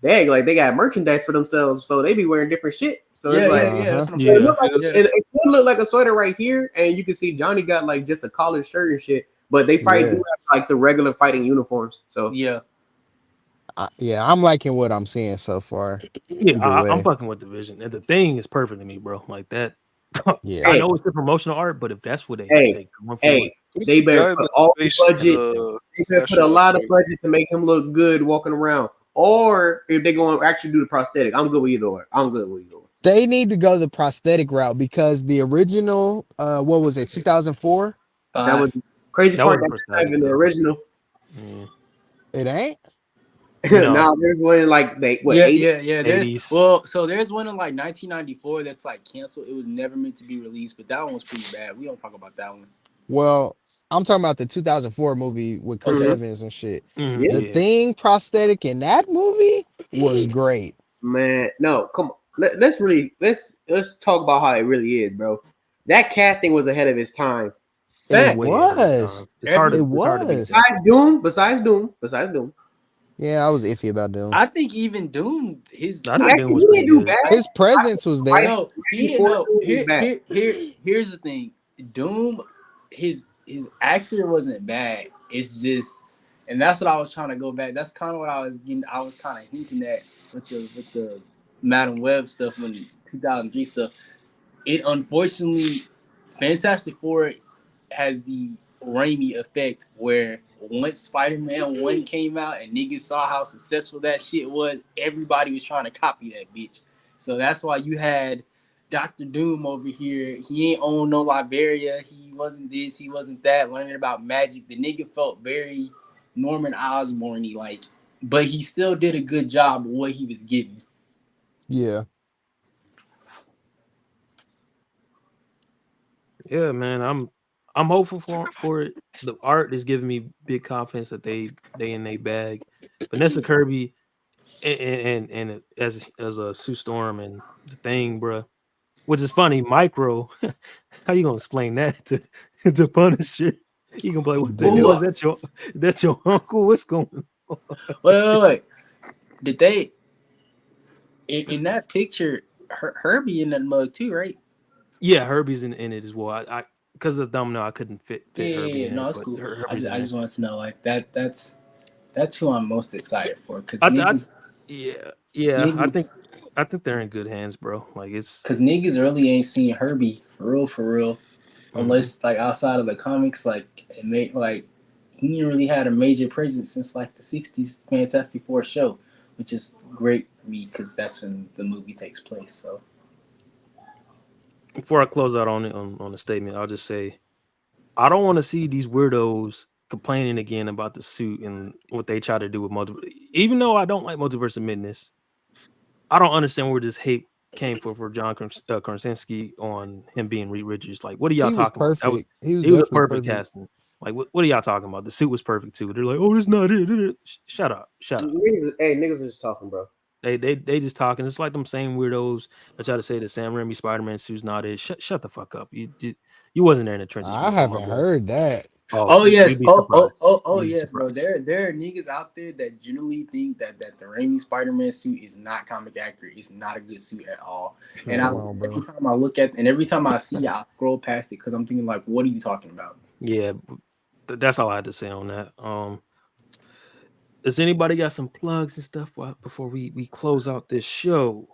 they got merchandise for themselves, so they be wearing different shit. So it's like, that's what I'm saying. saying. It could look like a sweater right here, and you can see Johnny got like just a collared shirt and shit. But they probably do have like the regular fighting uniforms. So I'm liking what I'm seeing so far. Yeah, I'm fucking with the vision. And the thing is perfect to me, bro. Like that. Yeah, I know it's the promotional art, but if that's what they they better put all the budget. They better put a lot of budget to make him look good walking around. Or if they're going to actually do the prosthetic, I'm good with either or. They need to go the prosthetic route because the original, what was it, 2004? That was crazy part. That's not even the original. It ain't. No, there's one in like yeah. 80s. So there's one in like 1994 that's like canceled. It was never meant to be released, but that one was pretty bad. We don't talk about that one. Well, I'm talking about the 2004 movie with Chris Mhm. Evans and shit. Yeah. The Yeah. Thing prosthetic in that movie was great. Man, no, come on. Let's talk about how it really is, bro. That casting was ahead of its time. It was Fact. way ahead of its Was. time. It's hard It to beat was. that. Besides Doom. Yeah, I was iffy about Doom. I think even Doom, his I He think Doom actually was he pretty didn't do good. bad. His presence was Right, there. no, he didn't before know. Doom was bad. Here's the thing. Doom, his actor wasn't bad. It's just, and that's what I was trying to go back. That's kind of what I was getting. I was kind of hinting at with the Madam Web stuff when 2003 stuff. It unfortunately, Fantastic Four has the Raimi effect where once Spider-Man 1 came out and niggas saw how successful that shit was, everybody was trying to copy that bitch. So that's why you had Dr. Doom over here. He ain't own no Liberia. He wasn't this, he wasn't that, learning about magic. The nigga felt very Norman Osborn-y, like, but he still did a good job of what he was given. Yeah. Yeah, man. I'm hopeful for it. The art is giving me big confidence that they in a bag. Vanessa Kirby and as a Sue Storm and the Thing, bro. Which is funny, Micro. How you gonna explain that to Punisher? You gonna be like, what the hell is Boy. that your uncle? What's going on? Wait. Did they in that picture Herbie in that mug too, right? Yeah, Herbie's in it as well. I because of the thumbnail, I couldn't fit Herbie in there, No, it's but cool. Herbie's in I there. just wanted to know like that's who I'm most excited for because I yeah. niggas I think they're in good hands, bro. Like it's because niggas really ain't seen Herbie for real, mhm. unless like outside of the comics, like it made like he didn't really had a major presence since like the '60s Fantastic Four show, which is great for me because that's when the movie takes place. So Before I close out on it on the statement, I'll just say I don't want to see these weirdos complaining again about the suit and what they try to do with multiple. Even though I don't like Multiverse of Madness, I don't understand where this hate came for John Krasinski on him being Reed Richards. Like, what are y'all He was talking about? That was perfect. He was he was a definitely perfect perfect. casting. Like, what are y'all talking about? The suit was perfect too. They're like, oh, that's not it. Shut up, shut up. Niggas are just talking, bro. They just talking. It's like them same weirdos that try to say that Sam Raimi Spider-Man suit's not it. Shut the fuck up. You wasn't there in the trenches I with him, my haven't boy. heard that. Oh, oh yes, you'd be surprised. oh You'd be yes, bro. surprised. There are niggas out there that genuinely think that the Raimi Spider-Man suit is not comic accurate. It's not a good suit at all. And Come on, every bro. time I look at and every time I see it, I scroll past it because I'm thinking like, what are you talking about? Yeah, that's all I had to say on that. Does anybody got some plugs and stuff before we close out this show?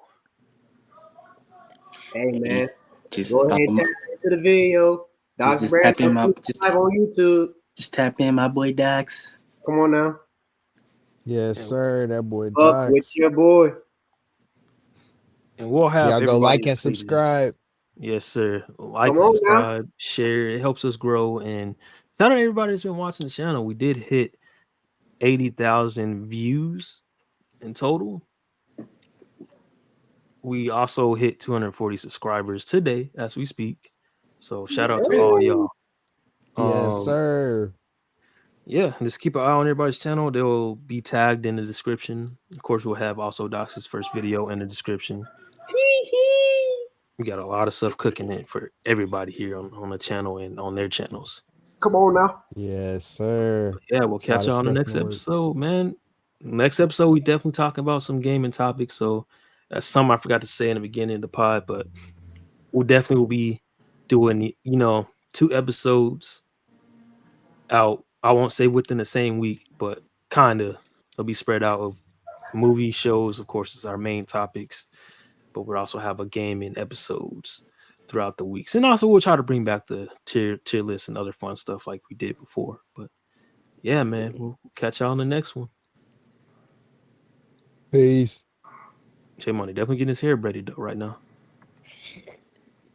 Hey man, Just go ahead and tap into the video. Docs just Brand tap in my live on YouTube. just tap in my boy Dax. Come on now. Yes, And, sir. That boy Up with Docs. your boy. and we'll have Y'all go like everybody's and pages. subscribe. Yes, sir. Come Like, on now. subscribe, share. It helps us grow. And shout out to everybody that's been watching the channel. We did hit 80,000 views in total. We also hit 240 subscribers today as we speak. So shout out to all y'all. Yes, Um, sir. yeah, just keep an eye on everybody's channel. They'll be tagged in the description. Of course, we'll have also Dox's first video in the description. We got a lot of stuff cooking in for everybody here on the channel and on their channels. Come on now. Yes, sir. Yeah, we'll A lot catch of you on the stuff in next the works. episode, man. Next episode, we definitely talking about some gaming topics. So that's something I forgot to say in the beginning of the pod, but we definitely will be doing, 2 episodes out. I won't say within the same week, but kind of. It'll be spread out of movie shows, of course, is our main topics, but we'll also have a gaming episodes throughout the weeks. And also we'll try to bring back the tier lists and other fun stuff like we did before. But yeah, man, we'll catch y'all on the next one. Peace. J Money definitely getting his hair ready though right now.